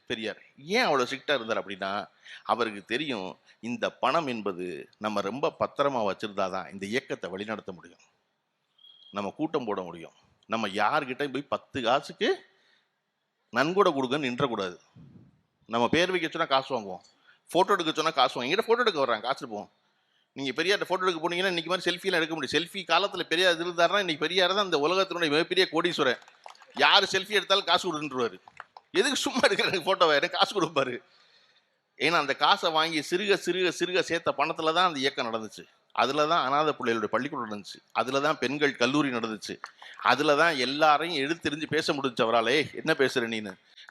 பெரியார். ஏன் அவ்வளவு ஸ்ட்ரிக்டா இருந்தார் அப்படின்னா, அவருக்கு தெரியும் இந்த பணம் என்பது நம்ம ரொம்ப பத்திரமா வச்சிருந்தாதான் இந்த இயக்கத்தை வழிநடத்த முடியும், நம்ம கூட்டம் போட முடியும். நம்ம யார்கிட்ட போய் 10 காசுக்கு நன்கொடை கொடுங்கன்னு நின்றக்கூடாது. நம்ம பேர் வைக்க சொன்னா காசு வாங்குவோம், போட்டோ எடுக்க சொன்னா காசு வாங்க. எங்கிட்ட போட்டோ எடுக்க வர்றாங்க, காசு எடுப்போம். நீங்க பெரியார்ட்ட போட்டோ எடுக்க போனீங்கன்னா இன்னைக்கு மாதிரி செல்ஃபிலாம் எடுக்க முடியும். செல்ஃபி காலத்துல பெரியார் இருந்தாருன்னா இன்னைக்கு பெரியார் தான் இந்த உலகத்தினுடைய மிகப்பெரிய கோடீஸ்வரன். யாரு செல்ஃபி எடுத்தாலும் காசு கொடுன்றுவாரு. எதுக்கு சும்மா எடுக்கிற போட்டோவை எனக்கு காசு கொடுப்பாரு. ஏன்னா அந்த காசை வாங்கி சிறுக சிறுக சிறுக சேர்த்த பணத்துல தான் அந்த இயக்கம் நடந்துச்சு. அதுல தான் அநாத பிள்ளைகளுடைய பள்ளிக்கூடம் நடந்துச்சு, அதுல தான் பெண்கள் கல்லூரி நடந்துச்சு, அதுல தான் எல்லாரையும் எடுத்தெறிஞ்சு பேச முடிஞ்சு அவராலே. என்ன பேசுற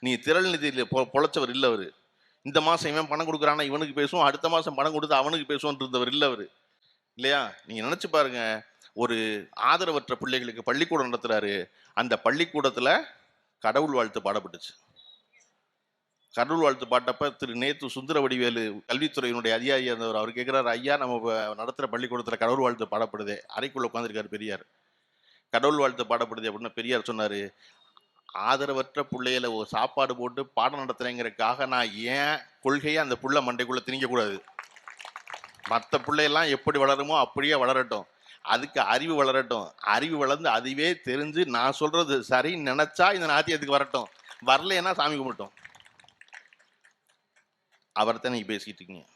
நீ திரள் நிதியில பொழைச்சவர் இல்லை அவரு. இந்த மாசம் இவன் பணம் கொடுக்குறானா இவனுக்கு பேசுவோம், அடுத்த மாசம் பணம் கொடுத்து அவனுக்கு பேசுவோம் இருந்தவர் இல்லை அவரு. இல்லையா? நீங்க நினைச்சு பாருங்க, ஒரு ஆதரவற்ற பிள்ளைகளுக்கு பள்ளிக்கூடம் நடத்துறாரு. அந்த பள்ளிக்கூடத்துல கடவுள் வாழ்த்து பாடப்பட்டுச்சு. கடவுள் வாழ்த்து பாட்டப்ப நேத்து சுந்தரவடிவேலு கல்வித்துறையினுடைய அதிகாரியா இருந்தவர், அவர் கேட்கிறாரு, ஐயா நம்ம நடத்துற பள்ளிக்கூடத்துல கடவுள் வாழ்த்து பாடப்படுதே. அறைக்குள்ள உட்காந்துருக்காரு பெரியார். கடவுள் வாழ்த்து பாடப்படுது அப்படின்னு பெரியார் சொன்னாரு, ஆதரவற்ற பிள்ளைகளை ஒரு சாப்பாடு போட்டு பாடம் நடத்துறேங்கிறதுக்காக நான் ஏன் கொள்கையை அந்த புள்ள மண்டைக்குள்ள திணிக்க கூடாது. மற்ற பிள்ளையெல்லாம் எப்படி வளருமோ அப்படியே வளரட்டும், அதுக்கு அறிவு வளரட்டும், அறிவு வளர்ந்து அதுவே தெரிஞ்சு நான் சொல்றது சரின்னு நினைச்சா இந்த நாத்தியத்துக்கு வரட்டும், வரலைன்னா சாமி கும்பிட்டோம். அவர்தான் நீங்க பேசிக்கிட்டு இருக்கீங்க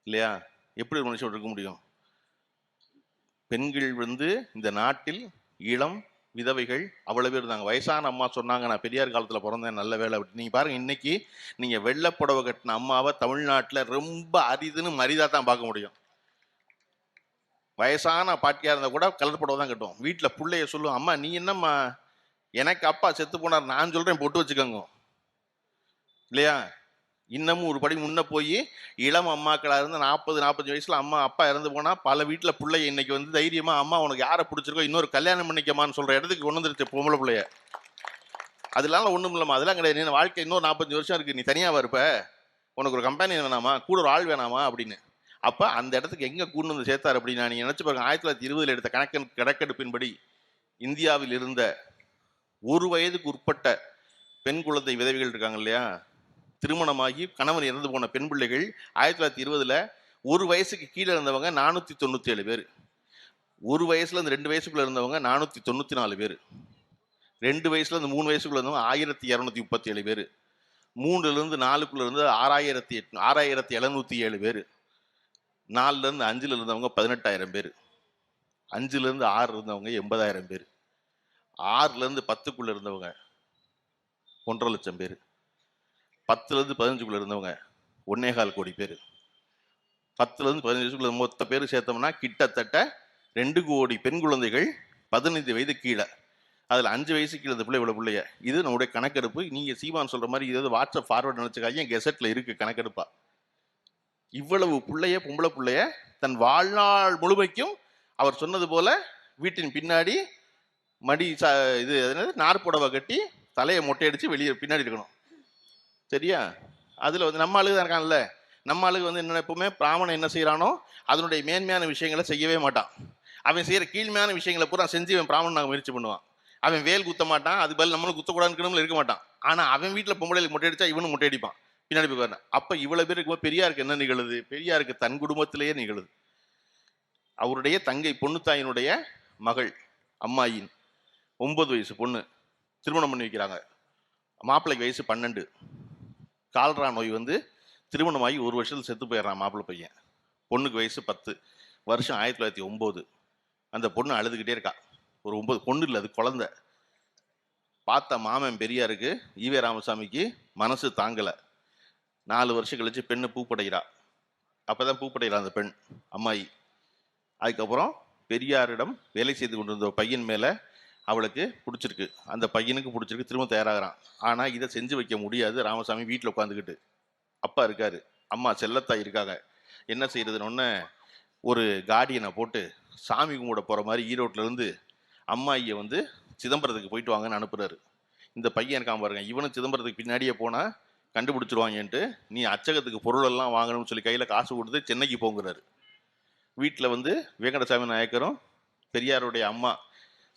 இல்லையா? எப்படி ஒரு மனுஷன் இருக்க முடியும்? பெண்கள் வந்து இந்த நாட்டில் இளம் விதவைகள் அவ்வளவு பேர் இருந்தாங்க. வயசான அம்மா சொன்னாங்க, நான் பெரியார் காலத்துல பிறந்தேன், நல்ல வேலை அப்படி. நீங்க பாருங்க, இன்னைக்கு நீங்க வெள்ளப்புடவை கட்டின அம்மாவை தமிழ்நாட்டுல ரொம்ப அரிதுன்னு மரிதா தான் பார்க்க முடியும். வயசான பாட்டியா இருந்தா கூட கலர் புடவை தான் கட்டுவோம். வீட்டுல பிள்ளைய சொல்லுவோம், அம்மா நீ என்னம்மா, எனக்கு அப்பா செத்து போனார், நான் சொல்றேன் பொட்டு வச்சுக்கோங்க இல்லையா? இன்னமும் ஒரு படி முன்ன போய் இளம் அம்மாக்களா இருந்து 40-45 வயசுல அம்மா அப்பா இறந்து போனா பல வீட்டுல பிள்ளைய இன்னைக்கு வந்து தைரியமா, அம்மா உனக்கு யாரை பிடிச்சிருக்கோ இன்னொரு கல்யாணம் பண்ணிக்கமான்னு சொல்ற இடத்துக்கு கொண்டு வந்துருச்சு பொம்பளை பிள்ளைய. அதனால ஒண்ணும் இல்லம்மா, அதெல்லாம் கிடையாது, நீ வாழ்க்கை இன்னொரு 45 வருஷம் இருக்கு, நீ தனியாவா இருப்ப, உனக்கு ஒரு கம்பெனி வேணாமா, கூட ஒரு ஆள் வேணாமா அப்படின்னு. அப்ப அந்த இடத்துக்கு எங்க கூண்டு வந்து சேர்த்தாரு அப்படின்னா, நீங்க நினைச்சு பாருங்க, 1920 எடுத்த கணக்கெடுப்பின்படி இந்தியாவில் இருந்த 1 வயதுக்கு உட்பட்ட பெண் குழந்தை விதவைகள் இருக்காங்க இல்லையா, திருமணமாகி கணவன் இறந்து போன பெண் பிள்ளைகள் 1920 1 வயசுக்கு கீழே இருந்தவங்க 497 பேர், 1 வயசுல இருந்து 2 வயசுக்குள்ள இருந்தவங்க 494 பேர், 2 வயசுல இருந்து 3 வயசுக்குள்ள இருந்தவங்க 1237 பேர், 3ல இருந்து 4க்குள்ள இருந்து 6707 பேர், 4ல இருந்து 5ல இருந்தவங்க 18,000 பேர், 5ல இருந்து 6 இருந்தவங்க 80,000 பேர், 6ல இருந்து 10க்குள்ள இருந்தவங்க 1.5 லட்சம் பேர், 10ல இருந்து 15க்குள்ள இருந்தவங்க 1.25 கோடி பேர், 10ல இருந்து 15 வயசுக்குள்ள மொத்த பேர் சேர்த்தோம்னா கிட்டத்தட்ட 2 கோடி பெண் குழந்தைகள் 15 வயது கீழே. அதுல 5 வயசு கீழே இந்த பிள்ளை இவ்வளவு பிள்ளைய. இது நம்முடைய கணக்கெடுப்பு. நீங்க சீமான் சொல்ற மாதிரி இது வாட்ஸ்அப் ஃபார்வர்ட் நினைச்சுக்காங்க, கெசட்ல இருக்கு கணக்கெடுப்பா. இவ்வளவு பிள்ளைய, பொம்பளை பிள்ளைய தன் வாழ்நாள் முழுமைக்கும் அவர் சொன்னது போல வீட்டின் பின்னாடி மடி இது நார்ப்புடவை கட்டி தலையை மொட்டையடிச்சு வெளியே பின்னாடி இருக்கணும். சரியா? அதுல வந்து நம்ம ஆளுக்கு தான் இருக்கான்ல, நம்ம ஆளுக்கு வந்து என்ன, எப்பவுமே பிராமணன் என்ன செய்யறானோ அதனுடைய மேன்மையான விஷயங்களை செய்யவே மாட்டான். அவன் செய்யற கீழ்மையான விஷயங்களை பூரா செஞ்சு அவன் பிராமணன் நாங்கள் முயற்சி பண்ணுவான். அவன் வேல் குத்த மாட்டான், அது பதில் நம்மளும் குத்தக்கூடாதுன்னு இருக்க மாட்டான். ஆனா அவன் வீட்டுல பொம்பளைக்கு மொட்டை அடிச்சா இவனும் மொட்டை அடிப்பான் பின்னாடி போய் வரணும். அப்ப இவ்வளவு பேர் இருக்கும்போது பெரியாருக்கு என்ன நிகழுது? பெரியாருக்கு தன் குடும்பத்திலேயே நிகழுது. அவருடைய தங்கை பொண்ணுத்தாயினுடைய மகள் அம்மாயின் 9 வயசு பொண்ணு திருமணம் பண்ணி வைக்கிறாங்க. மாப்பிள்ளைக்கு வயசு 12. கால்ரா நோய் வந்து திருமணமாகி 1 வருஷத்துல செத்து போயிடுறான் மாப்பிள்ளை பையன். பொண்ணுக்கு வயசு 10. வருஷம் 1909. அந்த பொண்ணு அழுதுகிட்டே இருக்கா. ஒரு 9 பொண்ணு இல்லை, அது குழந்தை. பார்த்த மாமன் பெரியாருக்கு, ஈவே ராமசாமிக்கு மனசு தாங்கலை. 4 வருஷம் கழிச்சு பெண்ணு பூப்படைகிறா. அப்பதான் பூப்படைகிறா அந்த பெண், அம்மாயி. அதுக்கப்புறம் பெரியாரிடம் வேலை செய்து கொண்டிருந்த பையன் மேல அவளுக்கு பிடிச்சிருக்கு, அந்த பையனுக்கு பிடிச்சிருக்கு, திரும்ப தயாராகிறான். ஆனா இதை செஞ்சு வைக்க முடியாது. ராமசாமி வீட்டில் உட்காந்துக்கிட்டு, அப்பா இருக்காரு, அம்மா செல்லத்தாய் இருக்காங்க. என்ன செய்யறதுன்னு ஒரு கார்டியனை போட்டு சாமி கும்பிட போற மாதிரி ஈரோட்ல இருந்து அம்மாயியை வந்து சிதம்பரத்துக்கு போயிட்டு வாங்கன்னு அனுப்புறாரு. இந்த பையன் இருக்கான் பாருங்க, இவனும் சிதம்பரத்துக்கு பின்னாடியே போனால் கண்டுபிடிச்சிருவாங்கன்ட்டு நீ அச்சகத்துக்கு பொருள் எல்லாம் வாங்கணும்னு சொல்லி கையில் காசு கொடுத்து சென்னைக்கு போங்கிறாரு. வீட்டில் வந்து வேங்கடசாமி நாயக்கரும் பெரியாருடைய அம்மா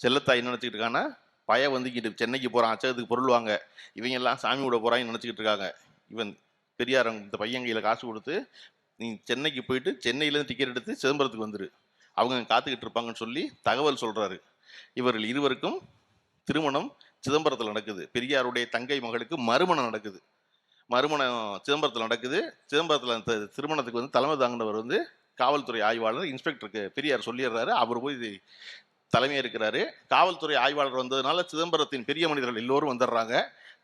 செல்லத்தாய் என்ன நினச்சிக்கிட்டு இருக்காங்கன்னா, பையன் வந்துக்கிட்டு சென்னைக்கு போகிறான் அச்சகத்துக்கு பொருள் வாங்க, இவங்க எல்லாம் சாமி விட போகிறாங்கன்னு நினச்சிக்கிட்டு இருக்காங்க. இவன் பெரியார் இந்த பையன் கையில் காசு கொடுத்து நீ சென்னைக்கு போயிட்டு சென்னையிலேருந்து டிக்கெட் எடுத்து சிதம்பரத்துக்கு வந்துரு, அவங்க காத்துக்கிட்டு இருப்பாங்கன்னு சொல்லி தகவல் சொல்கிறாரு. இவர்கள் இருவருக்கும் திருமணம் சிதம்பரத்தில் நடக்குது. பெரியாருடைய தங்கை மகளுக்கு மறுமணம் நடக்குது. மறுமணம் சிதம்பரத்தில் நடக்குது. சிதம்பரத்தில் அந்த திருமணத்துக்கு வந்து தலைமை தாங்கினவர் வந்து காவல்துறை ஆய்வாளர் இன்ஸ்பெக்டருக்கு பெரியார் சொல்லிடுறாரு. அவர் போய் தலைமையாக இருக்கிறாரு. காவல்துறை ஆய்வாளர் வந்ததுனால சிதம்பரத்தின் பெரிய மனிதர்கள் எல்லோரும் வந்துடுறாங்க.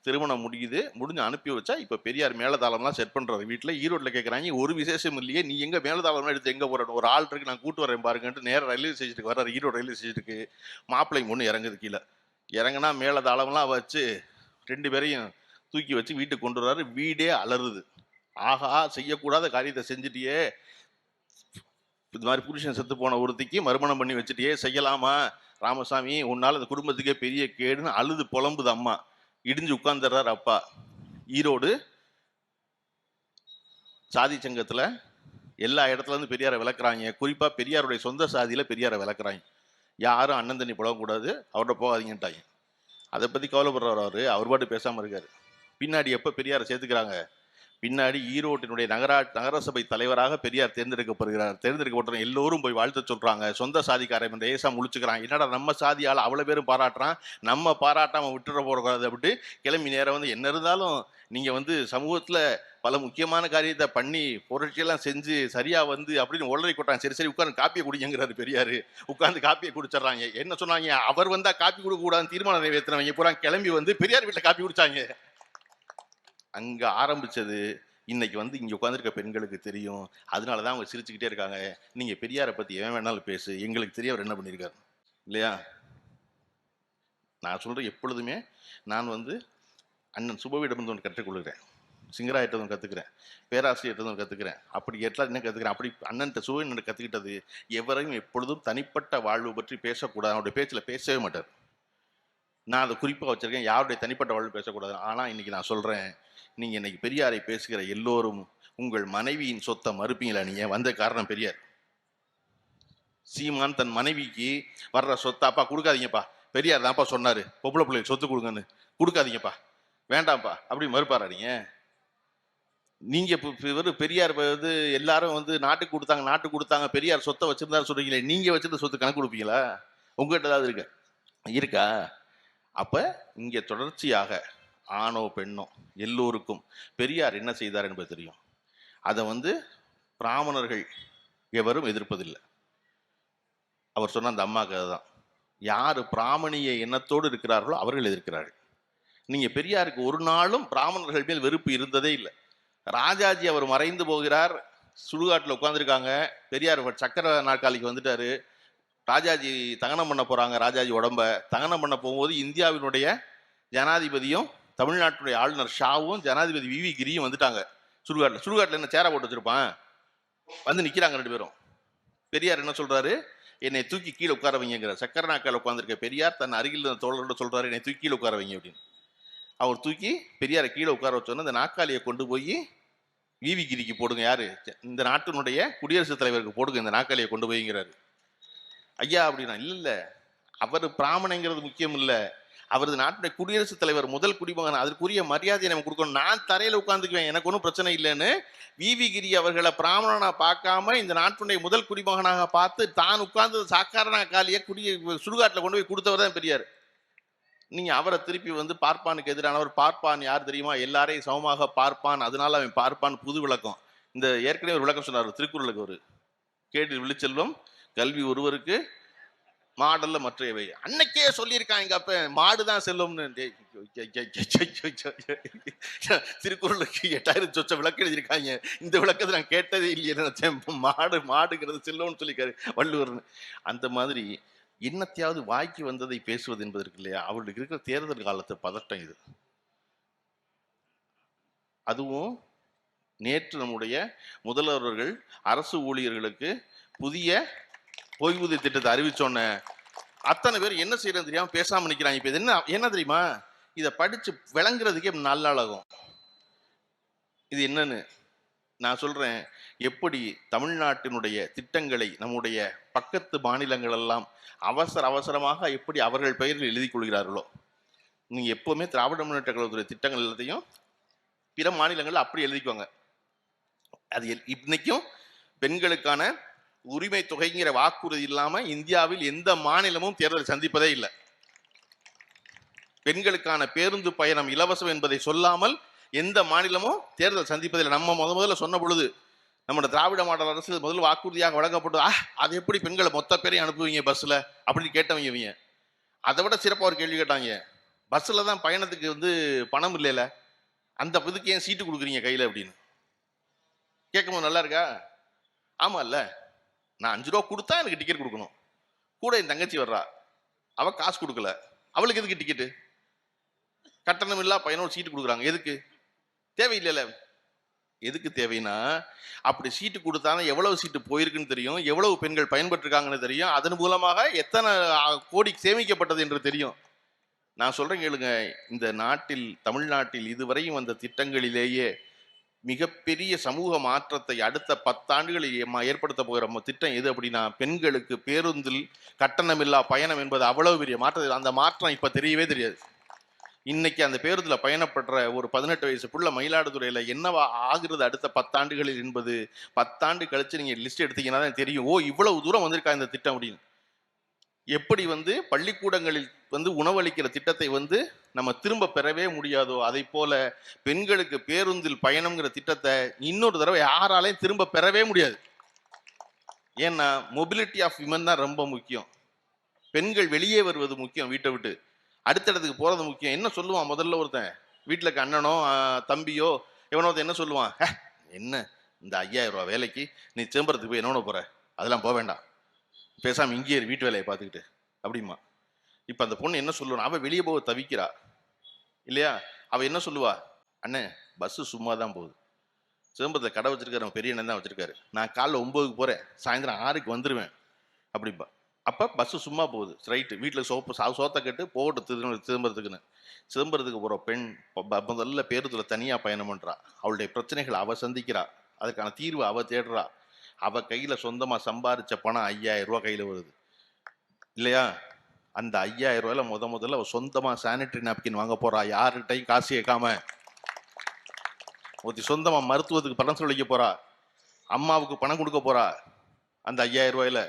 திருமணம் முடிஞ்சு அனுப்பி வச்சா இப்போ பெரியார் மேலதாளம்லாம் செட் பண்ணுறாரு வீட்டில். ஈரோட்டில் கேட்குறாங்க, ஒரு விசேஷம் இல்லையே, நீ எங்கே மேலதாளம்லாம் எடுத்து எங்கே போகிறேன், ஒரு ஆள் இருக்கு நான் கூட்டு வரேன் பாருங்கன்ட்டு நேராக ரயில்வே ஸ்டேஷனுக்கு வர்றாரு. ஈரோடு ரயில்வே ஸ்டேஷனுக்கு மாப்பிள்ளை பொண்ணு இறங்குது. கீழே இறங்குனா மேலதாளம்லாம் வச்சு 2 பேரையும் தூக்கி வச்சு வீட்டுக்கு கொண்டு வர்றாரு. வீடே அலறுது. ஆகா, செய்யக்கூடாத காரியத்தை செஞ்சுட்டியே, இது மாதிரி புருஷன் செத்து போன ஒருத்திக்கு மறுமணம் பண்ணி வச்சுட்டியே, செய்யலாமா ராமசாமி, உன்னால் அந்த குடும்பத்துக்கே பெரிய கேடுன்னு அழுது புலம்புது அம்மா. இடிஞ்சு உட்கார்ந்துடுறாரு அப்பா. ஈரோடு சாதி சங்கத்தில் எல்லா இடத்துல இருந்து பெரியாரை விளக்குறாங்க. குறிப்பாக பெரியாருடைய சொந்த சாதியில் பெரியாரை விளக்குறாங்க. யாரும் அண்ணன் தண்ணி புலவக்கூடாது, அவர்கிட்ட போகாதீங்கன்ட்டாங்க. அதை பற்றி கவலைப்படுறவர் அவர் பாட்டு பேசாமல் இருக்காரு. பின்னாடி எப்போ பெரியாரை சேர்த்துக்கிறாங்க, பின்னாடி ஈரோட்டினுடைய நகரசபை தலைவராக பெரியார் தேர்ந்தெடுக்கப்படுகிறார். தேர்ந்தெடுக்கப்பட்ட எல்லோரும் போய் வாழ்த்து சொல்றாங்க. சொந்த சாதிக்காரன் ஏசா முழிச்சுக்கிறான். என்னடா நம்ம சாதியால் அவ்வளோ பேரும் பாராட்டுறான், நம்ம பாராட்டாம விட்டுற போடக்கூடாது அப்படின்ட்டு கிளம்பி நேரம் வந்து, என்ன இருந்தாலும் நீங்க வந்து சமூகத்துல பல முக்கியமான காரியத்தை பண்ணி புரட்சியெல்லாம் செஞ்சு சரியா வந்து அப்படின்னு உளறி கொட்டாங்க. சரி சரி உட்காந்து காப்பியை குடிங்கிறாரு பெரியாரு. உட்காந்து காப்பியை குடிச்சிடறாங்க. என்ன சொன்னாங்க, அவர் வந்தா காப்பி கொடுக்க கூடாதுன்னு தீர்மானம் நிறைவேற்றினவங்க பூரா கிளம்பி வந்து பெரியார் வீட்டில் காப்பி குடிச்சாங்க. அங்க ஆரம்பிச்சது இன்னைக்கு வந்து இங்க உட்காந்துருக்க பெண்களுக்கு தெரியும். அதனாலதான் அவங்க சிரிச்சுக்கிட்டே இருக்காங்க. நீங்க பெரியாரை பத்தி எவன் வேணாலும் பேசு, எங்களுக்கு தெரிய அவர் என்ன பண்ணியிருக்காரு இல்லையா. நான் சொல்றேன், எப்பொழுதுமே நான் வந்து அண்ணன் சுபவியிடம் ஒன்று கற்றுக்கொள்கிறேன், சிங்கராயிட்ட கற்றுக்கிறேன், பேராசிரியர்கிட்ட கற்றுக்கிறேன். அப்படி எல்லாம் என்ன கற்றுக்கிறேன், அப்படி அண்ணன்ட்ட சுபவின் கற்றுக்கிட்டது, எவரையும் எப்பொழுதும் தனிப்பட்ட வாழ்வு பற்றி பேசக்கூடாது. அவருடைய பேச்சில் பேசவே மாட்டார். நான் அதை குறிப்பாக வச்சிருக்கேன், யாருடைய தனிப்பட்ட வாழ்வு பேசக்கூடாது. ஆனால் இன்னைக்கு நான் சொல்றேன், நீங்க இன்னைக்கு பெரியாரை பேசுகிற எல்லோரும் உங்கள் மனைவியின் சொத்தை மறுப்பீங்களா? நீங்க வந்த காரணம் பெரியார். சீமான் தன் மனைவிக்கு வர்ற சொத்தை, அப்பா கொடுக்காதீங்கப்பா, பெரியார் தான்ப்பா சொன்னாரு பொம்பளை பிள்ளைக்கு சொத்து கொடுங்கன்னு, கொடுக்காதீங்கப்பா வேண்டாம்ப்பா அப்படி மறுப்பாரா? நீங்க பெரியார் வந்து எல்லாரும் வந்து நாட்டுக்கு கொடுத்தாங்க பெரியார் சொத்தை வச்சிருந்தாரு சொல்றீங்களே, நீங்க வச்சிருந்த சொத்து கணக்கு கொடுப்பீங்களா? உங்ககிட்ட ஏதாவது இருக்கா? அப்ப இங்க தொடர்ச்சியாக ஆணோ பெண்ணோ எல்லோருக்கும் பெரியார் என்ன செய்தார் என்பது தெரியும். அதை வந்து பிராமணர்கள் எவரும் எதிர்ப்பதில்லை. அவர் சொன்ன அந்த அம்மா கதை தான். யாரு பிராமணிய எண்ணத்தோடு இருக்கிறார்களோ அவர்கள் எதிர்க்கிறார்கள். நீங்க பெரியாருக்கு ஒரு நாளும் பிராமணர்கள் மேல் வெறுப்பு இருந்ததே இல்லை. ராஜாஜி அவர் மறைந்து போகிறார், சுடுகாட்டில் உட்காந்துருக்காங்க, பெரியார் சக்கர நாற்காலிக்கு வந்துட்டாரு. ராஜாஜி தகனம் பண்ண போறாங்க. ராஜாஜி உடம்ப தகனம் பண்ண போகும்போது இந்தியாவினுடைய ஜனாதிபதியும் தமிழ்நாட்டுடைய ஆளுநர் ஷாவும் ஜனாதிபதி வி கிரியும் வந்துட்டாங்க. சுடுகாட்டில் என்ன சேர போட்டு வச்சிருப்பான், வந்து நிக்கிறாங்க 2 பேரும். பெரியார் என்ன சொல்றாரு, என்னை தூக்கி கீழே உட்கார வைங்கிறார். சக்கர நாற்காலில் உட்காந்துருக்க பெரியார் தன் அருகில் தோழர்களோட சொல்றாரு, என்னை தூக்கி கீழே உட்கார வைங்க அப்படின்னு. அவர் தூக்கி பெரியாரை கீழே உட்கார வச்சோன்னா அந்த நாற்காலியை கொண்டு போய் வி கிரிக்கு போடுங்க, யாரு இந்த நாட்டினுடைய குடியரசுத் தலைவருக்கு போடுங்க இந்த நாற்காலியை கொண்டு போய்ங்கிறாரு. ஐயா அப்படின்னா, இல்ல அவர் பிராமணங்கிறது முக்கியம் இல்லை, அவரது நாட்டுடைய குடியரசுத் தலைவர் முதல் குடிமகன், அதற்குரிய மரியாதையை நம்ம கொடுக்கணும், நான் தரையில உட்கார்ந்துக்குவேன் எனக்கு ஒன்றும் பிரச்சனை இல்லைன்னு வி கிரி அவர்களை பிராமணனா பார்க்காம இந்த நாட்டுடைய முதல் குடிமகனாக பார்த்து தான் உட்கார்ந்து சாக்காரனா காலிய சுடுகாட்டில் கொண்டு போய் கொடுத்தவர் தான் பெரியார். நீங்க அவரை திருப்பி வந்து பார்ப்பானுக்கு எதிரானவர். பார்ப்பான் யார் தெரியுமா, எல்லாரையும் சமமாக பார்ப்பான், அதனால அவன் பார்ப்பான். புது விளக்கம். இந்த ஏற்கனவே ஒரு விளக்கம் சொன்னார் திருக்குறளுக்கு, ஒரு கேட்டு விழிச்செல்வம் கல்வி ஒருவருக்கு மாடல்ல மற்றவை. அன்னைக்கே சொல்லியிருக்காங்க எங்க அப்ப, மாடுதான் செல்லும்னு. திருக்குறளுக்கு 8000 சொச்ச விளக்கு எழுதியிருக்காங்க, இந்த விளக்கத்தை நான் கேட்டதே இல்லையே, மாடுங்கிறது செல்லும்னு சொல்லிக்காரு வள்ளுவர்னு. அந்த மாதிரி என்னத்தையாவது வாய்க்கு வந்ததை பேசுவது என்பது இருக்கு இல்லையா, அவர்களுக்கு இருக்கிற தேர்தல் காலத்து பதட்டம் இது. அதுவும் நேற்று நம்முடைய முதல்வர்கள் அரசு ஊழியர்களுக்கு புதிய ஓய்வூதிய திட்டத்தை அறிவிச்சோன்ன அத்தனை பேர் என்ன செய்யறது தெரியாம பேசாம நிக்கிறாங்க. இப்ப என்ன தெரியுமா, இதை படிச்சு விளங்குறதுக்கே 4 நாள் ஆகும். இது என்னன்னு நான் சொல்றேன். எப்படி தமிழ்நாட்டினுடைய திட்டங்களை நம்முடைய பக்கத்து மாநிலங்கள் எல்லாம் அவசரமாக எப்படி அவர்கள் பெயரில் எழுதி கொள்கிறார்களோ, நீங்க எப்பவுமே திராவிட முன்னேற்ற கழகத்துடைய திட்டங்கள் எல்லாத்தையும் பிற மாநிலங்கள் அப்படி எழுதிக்குவாங்க. அது இன்னைக்கும் பெண்களுக்கான உரிமை தொகைங்கிற வாக்குறுதி இல்லாம இந்தியாவில் எந்த மாநிலமும் தேர்தல் சந்திப்பதே இல்லை. பெண்களுக்கான பேருந்து பயணம் இலவசம் என்பதை சொல்லாமல் எந்த மாநிலமும் தேர்தல் சந்திப்பதில்லை. நம்ம முதல்ல சொன்ன பொழுது நம்ம திராவிட மாடல் அரசு முதல்ல வாக்குறுதியாக வழங்கப்பட்டது. அது எப்படி பெண்களை மொத்த பேரையும் அனுப்புவீங்க பஸ்ல அப்படின்னு கேட்டவங்க இவங்க. அதை விட சிறப்பாக ஒரு கேள்வி கேட்டாங்க. பஸ்ல தான் பயணத்துக்கு பணம் இல்லைல்ல, அந்த இதுக்கு ஏன் சீட்டு கொடுக்குறீங்க கையில அப்படின்னு கேட்கும்போது நல்லா இருக்கா? ஆமா இல்ல, நான் 5 ரூபா கொடுத்தா எனக்கு டிக்கெட் கொடுக்கணும். கூட என் தங்கச்சி வர்றா, அவ காசு கொடுக்கல, அவளுக்கு எதுக்கு டிக்கெட்டு? கட்டணம் இல்லா பயணம் சீட்டு கொடுக்குறாங்க, எதுக்கு? தேவையில்லைல்ல. எதுக்கு தேவைன்னா, அப்படி சீட்டு கொடுத்தாலும் எவ்வளவு சீட்டு போயிருக்குன்னு தெரியும், எவ்வளவு பெண்கள் பயன்பெற்றிருக்காங்கன்னு தெரியும், அதன் மூலமாக எத்தனை கோடி சேமிக்கப்பட்டது என்று தெரியும். நான் சொல்றேன் கேளுங்க, இந்த நாட்டில் தமிழ்நாட்டில் இதுவரையும் வந்த திட்டங்களிலேயே மிகப்பெரிய சமூக மாற்றத்தை அடுத்த 10 ஆண்டுகளில் ஏற்படுத்த போகிற திட்டம் எது அப்படின்னா, பெண்களுக்கு பேருந்தில் கட்டணமில்லா பயணம் என்பது அவ்வளவு பெரிய மாற்றம். அந்த மாற்றம் இப்ப தெரியவே தெரியாது. இன்னைக்கு அந்த பேருந்துல பயணப்படுற ஒரு 18 வயசு புள்ள மயிலாடுதுறையில என்னவா ஆகுறது அடுத்த 10 ஆண்டுகளில் என்பது 10 ஆண்டு கழிச்சு நீங்க லிஸ்ட் எடுத்தீங்கன்னா தான் தெரியும். ஓ, இவ்வளவு தூரம் வந்திருக்கா இந்த திட்டம் அப்படின்னு. எப்படி பள்ளிக்கூடங்களில் உணவளிக்கிற திட்டத்தை நம்ம திரும்ப பெறவே முடியாதோ, அதை போல பெண்களுக்கு பேருந்தில் பயணம்ங்கிற திட்டத்தை இன்னொரு தடவை யாராலையும் திரும்ப பெறவே முடியாது. ஏன்னா மொபிலிட்டி ஆஃப் விமன் தான் ரொம்ப முக்கியம். பெண்கள் வெளியே வருவது முக்கியம், வீட்டை விட்டு அடுத்த இடத்துக்கு போறது முக்கியம். என்ன சொல்லுவான் முதல்ல ஒருத்தன் வீட்டுல இருக்க அண்ணனோ தம்பியோ எவனோ என்ன சொல்லுவான்? என்ன இந்த 5000 ரூபாய் வேலைக்கு நீ சேம்பரத்துக்கு போய் என்னோட போற, அதெல்லாம் போக வேண்டாம், பேசாம இங்கே வீட்டு வேலையை பார்த்துக்கிட்டு அப்படிமா. இப்ப அந்த பொண்ணு என்ன சொல்லுவா? அவ வெளியே போக தவிக்கிறா இல்லையா? அவ என்ன சொல்லுவா? அண்ணே பஸ் சும்மா தான் போகுது, சேம்பரத்தில் கடை வச்சிருக்காரு, பெரிய அண்ணன் தான் வச்சிருக்காரு, நான் காலைல 9க்கு போறேன், சாயந்தரம் 6க்கு வந்துருவேன் அப்படிப்பா. அப்ப பஸ் சும்மா போகுது, ரைட்டு, வீட்டில் சோத்த கட்டு போகட்டும் சிதம்பரத்துக்கு போற பெண் முதல்ல பேருந்துல தனியா பயணம் பண்றா. அவளுடைய பிரச்சனைகள் அவ சந்திக்கிறா, அதுக்கான தீர்வு அவ தேடுறா. அவ கையில சொந்தமா சம்பாரிச்ச பணம் 5000 ரூபாய் கையில வருது இல்லையா? அந்த 5000 ரூபாயில முதல்ல அவ சொந்தமா சானிட்டரி நாப்கின் வாங்க போறா, யாருகிட்டையும் காசு கேட்காம. ஒருத்தி சொந்தமா மருத்துவத்துக்கு பணம் செலவழிக்க போறா, அம்மாவுக்கு பணம் கொடுக்க போறா. அந்த 5000 ரூபாயில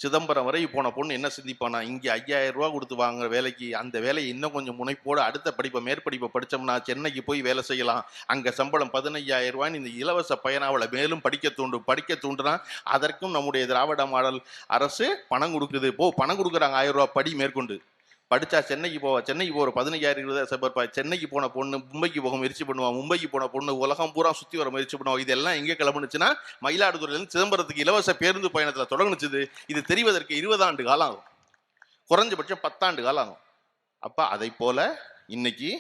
சிதம்பரம் வரை போன பொண்ணு என்ன சிந்திப்பானா, இங்கே 5000 ரூபாய் கொடுத்து வாங்குற வேலைக்கு அந்த வேலையை இன்னும் கொஞ்சம் முனைப்போடு அடுத்த மேற்படிப்பை படித்தோம்னா சென்னைக்கு போய் வேலை செய்யலாம், அங்கே சம்பளம் 15000 ரூபாய்ன்னு இந்த இலவச பயணம் அவளை மேலும் படிக்க தூண்டுனா அதற்கும் நம்முடைய திராவிட மாடல் அரசு பணம் கொடுக்குது. பணம் கொடுக்குறாங்க, 1000 ரூபாய் படி மேற்கொண்டு படிச்சா சென்னைக்கு போவா. சென்னைக்கு போகிற 15000 சென்னைக்கு போன பொண்ணு மும்பைக்கு போக முயற்சி பண்ணுவான், மும்பைக்கு போன பொண்ணு உலகம் பூரா சுற்றி வர முயற்சி பண்ணுவாங்க. இதெல்லாம் எங்கே கிளம்புனுச்சுன்னா மயிலாடுதுறையிலேருந்து சிதம்பரத்துக்கு இலவச பேருந்து பயணத்தில் தொடங்குனுச்சு. இது தெரிவதற்கு 20 ஆண்டு காலம் ஆகும், குறைஞ்சபட்சம் 10 ஆண்டு காலம் ஆகும். அப்போ அதை போல இன்னைக்கு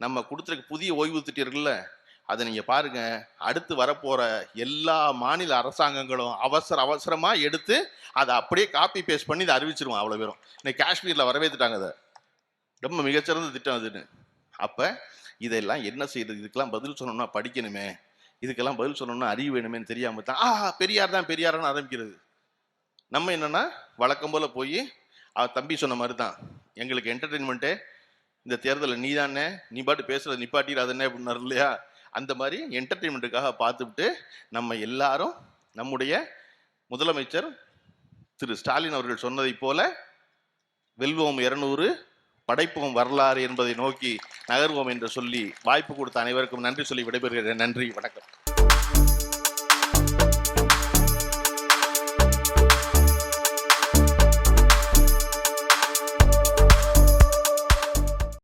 நம்ம கொடுத்துருக்க புதிய ஓய்வு திட்டம் இருக்குல்ல, அதை நீங்கள் பாருங்க, அடுத்து வரப்போகிற எல்லா மாநில அரசாங்கங்களும் அவசரமாக எடுத்து அதை அப்படியே காப்பி பேஸ்ட் பண்ணி இதை அறிவிச்சிருவோம். அவ்வளோ பேரும் இன்னைக்கு காஷ்மீரில் வரவேற்றுட்டாங்க, அதை ரொம்ப மிகச்சிறந்த திட்டம் அதுன்னு. அப்போ இதெல்லாம் என்ன செய்யறது? இதுக்கெல்லாம் பதில் சொல்லணும்னா படிக்கணுமே, இதுக்கெல்லாம் பதில் சொல்லணும்னா அறிவு வேணுமேன்னு தெரியாமல் தான் பெரியார்னு ஆரம்பிக்கிறது. நம்ம என்னன்னா வழக்கம் போல் போய் தம்பி சொன்ன மாதிரி தான், எங்களுக்கு என்டர்டெயின்மெண்ட்டே இந்த தேர்தலில் நீ தானே, நீ பாட்டு பேசுறது நிப்பாட்டிடாதே அப்படின்னாரு இல்லையா? அந்த மாதிரி என்டர்டெயின்மெண்ட்டுக்காக பார்த்துவிட்டு நம்ம எல்லாரும் நம்முடைய முதலமைச்சர் திரு ஸ்டாலின் அவர்கள் சொன்னதை போல வெல்வோம் 200 படைப்போம் வரலாறு என்பதை நோக்கி நகர்வோம் என்று சொல்லி வாய்ப்பு கொடுத்த அனைவருக்கும் நன்றி சொல்லி விடைபெறுகிறேன். நன்றி, வணக்கம்.